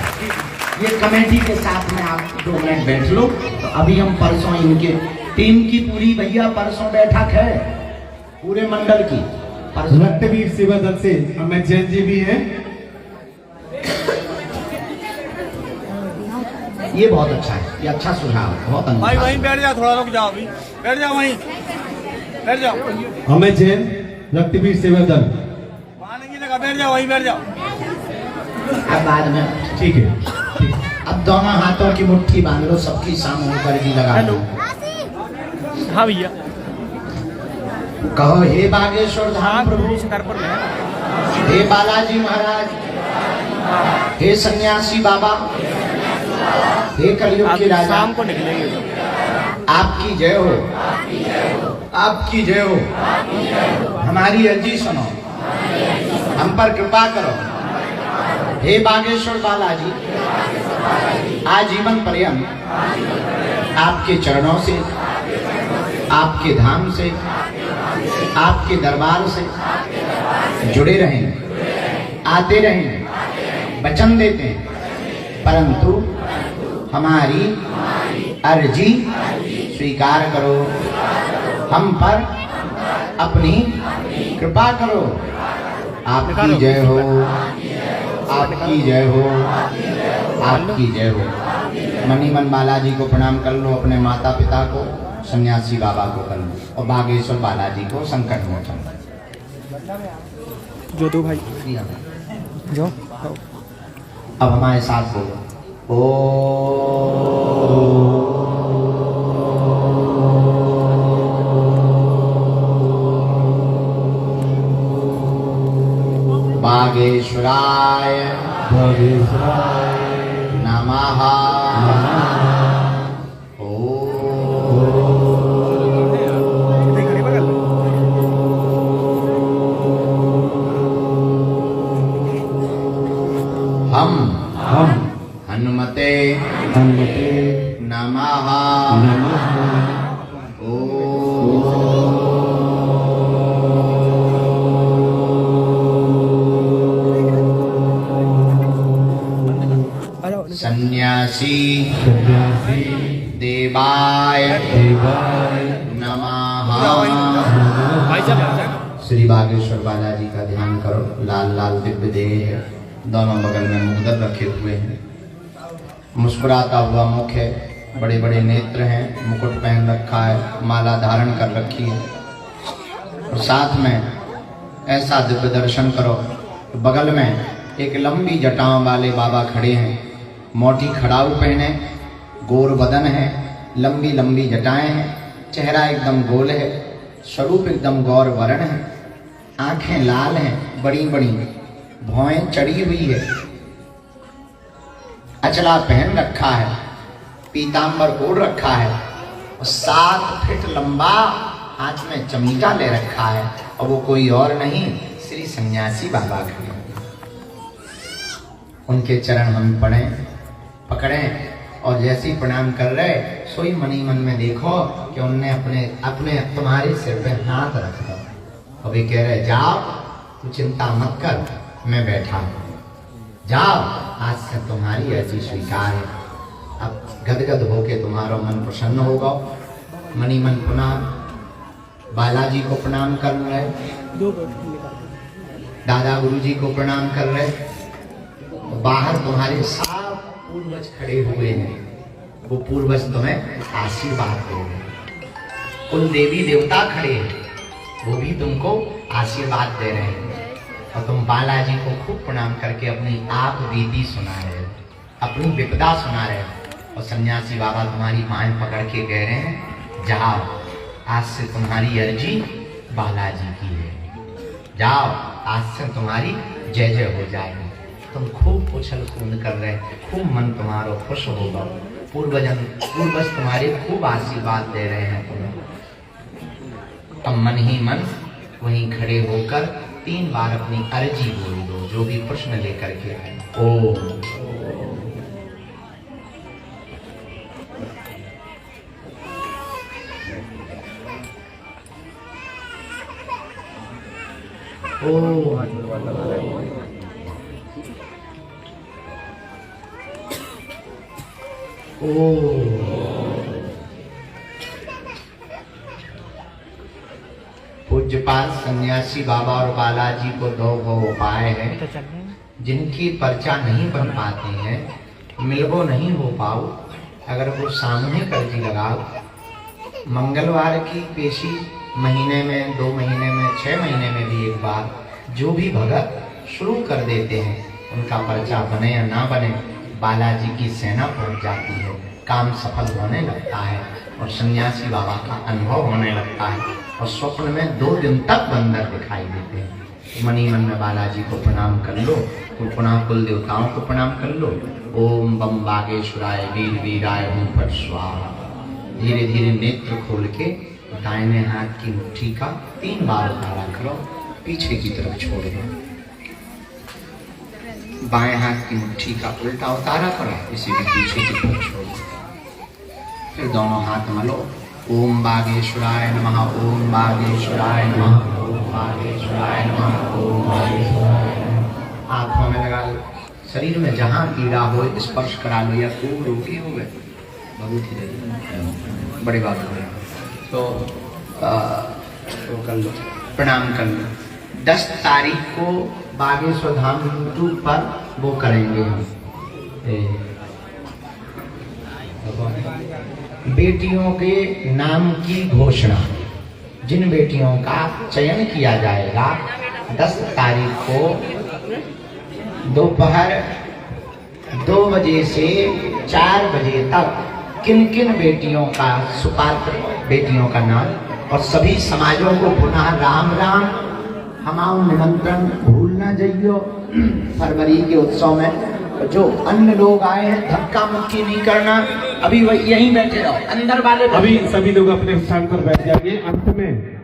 ये कमेटी के साथ में आप 2 मिनट बैठ लो। तो अभी हम परसों इनके टीम की पूरी, भैया परसों बैठक है पूरे मंडल की। रक्तवीर सेवा दल से अमित जैन जी भी हैं। ये बहुत अच्छा है, ये अच्छा सुझाव है, बहुत भाई वहीं बैठ जाओ, थोड़ा रुक जाओ, अभी बैठ जाओ, वहीं बैठ जाओ। अमित जैन, रक्तवीर सेवा दल। वहाँ नहीं बैठ जाओ, वहीं बैठ जाओ। अब बाद में ठीक है। अब दोनों हाथों की मुट्ठी बांध लो, सबकी सामूहिक अर्जी लगा लो। हाँ भैया, कहो हे बागेश्वर धाम प्रभु, छतरपुर में हे बालाजी महाराज, हे सन्यासी बाबा, हे कलयुग के राजा, शाम को निकलेंगे। आपकी जय हो, आपकी जय हो। हमारी अर्जी सुनो, हम पर कृपा करो। हे बागेश्वर बालाजी, आजीवन पर्यंत आपके चरणों से, आपके धाम से, आपके दरबार से जुड़े रहें, आते रहें, वचन देते हैं, परंतु हमारी अर्जी स्वीकार करो, हम पर अपनी कृपा करो। आपकी जय हो, आपकी जय हो, आपकी जय हो। मनी मन बालाजी को प्रणाम कर लो, अपने माता पिता को, सन्यासी बाबा को कर लो, और बागेश्वर बालाजी को संकट मोचन। जो दो भाई जो अब हमारे साथ बोलो, बागेश्वराय नमः। हम हनुमते नमः। सन्यासी देवाय नमः। श्री बागेश्वर बालाजी का ध्यान करो। लाल लाल दिव्य देह, दोनों बगल में मुद्दत रखे हुए हैं, मुस्कुराता हुआ मुख है, बड़े बड़े नेत्र हैं, मुकुट पहन रखा है, माला धारण कर रखी है, और साथ में ऐसा दिव्य दर्शन करो। बगल में एक लंबी जटाओं वाले बाबा खड़े हैं, मोटी खड़ाऊ पहने, गोर बदन है, लंबी लंबी जटाएं हैं, चेहरा एकदम गोल है, स्वरूप एकदम गौर वर्ण है, आंखें लाल हैं, बड़ी बड़ी भौएं चढ़ी हुई है, अचला पहन रखा है, पीतांबर ओढ़ रखा है, और 7 फीट लंबा हाथ में चमीटा ले रखा है, और वो कोई और नहीं, श्री सन्यासी बाबा खड़े। उनके चरण हम पकड़ें, और जैसे ही प्रणाम कर रहे, सोई मनी मन में देखो कि उनने अपने तुम्हारे सिर पे हाथ रख दो। और वे कह रहे, जाओ तू चिंता मत कर, मैं बैठा हूँ, जाओ, आज से तुम्हारी अर्जी स्वीकार है। अब गदगद होके तुम्हारा मन प्रसन्न होगा। मनी मन पुनः बालाजी को प्रणाम कर रहे, दादा गुरुजी को प्रणाम कर रहे, बाहर तुम्हारे साथ पूर्वज खड़े हुए हैं, वो पूर्वज तुम्हें आशीर्वाद दे रहे हैं। कुल देवी देवता खड़े हैं, वो भी तुमको आशीर्वाद दे रहे हैं, और तुम बालाजी को खूब प्रणाम करके अपनी आप बीती सुना रहे हो, अपनी विपदा सुना रहे हो। और सन्यासी बाबा तुम्हारी बाहें पकड़ के कह रहे हैं, जाओ, आज से तुम्हारी अर्जी बालाजी की है, जाओ, आज से तुम्हारी जय जय हो जाएगी। तुम खूब उछल कूद कर रहे, खूब मन तुम्हारा खुश होगा, पूर्वज तुम्हारे खूब आशीर्वाद दे रहे हैं तुम्हें। अब मन ही मन वहीं खड़े होकर 3 बार अपनी अर्जी बोल दो, जो भी प्रश्न लेकर के आए। ओम पूज्यपाल सन्यासी बाबा और बालाजी को 2 उपाय हैं, जिनकी पर्चा नहीं बन पाती है, मिलबो नहीं हो पाओ, अगर वो सामूहिक अर्जी लगाओ। मंगलवार की पेशी महीने में, 2 महीने में, 6 महीने में भी एक बार, जो भी भगत शुरू कर देते हैं, उनका पर्चा बने या ना बने, बालाजी की सेना पहुंच जाती है, काम सफल होने लगता है और सन्यासी बाबा का अनुभव होने लगता है और स्वप्न में 2 दिन तक बंदर दिखाई देते हैं। मनी मन में बालाजी को प्रणाम कर लो, पुनः कुल देवताओं को प्रणाम कर लो। ओम बम बागेश्वराय वीर वीराय ओम फट स्वाहा। धीरे धीरे नेत्र खोल के दाहिने हाथ की मुट्ठी का 3 बार उतारा करो, पीछे की तरफ छोड़ दो। बाएं हाथ की मुट्ठी का उल्टा उतारा करो, इसी भी पीछे की तरफ छोड़ दो। फिर दोनों हाथ मलो। ओम बागेश्वराय नमः, ओम बागेश्वराय नमः, ओम बागेश्वराय नमः, ओम बागेश्वराय नमः। आंखों में लगा लो, शरीर में जहां पीड़ा हो स्पर्श करा लो, या खूब रोगी हो गए, बहुत ही बड़ी बात हो रही तो कर लो, प्रणाम कर लो। 10 तारीख को बागेश्वर धाम यूट्यूब पर वो करेंगे हम बेटियों के नाम की घोषणा। जिन बेटियों का चयन किया जाएगा 10 तारीख को दोपहर 2 बजे से 4 बजे तक किन किन बेटियों का, सुपात्र बेटियों का नाम, और सभी समाजों को पुनः राम राम। हमारा निमंत्रण भूल ना जाइयो। फरवरी के उत्सव में जो अन्य लोग आए हैं धक्का मुक्की नहीं करना, अभी वही यहीं बैठे रहो, अंदर वाले अभी सभी लोग अपने स्थान पर बैठ जाइए। अंत में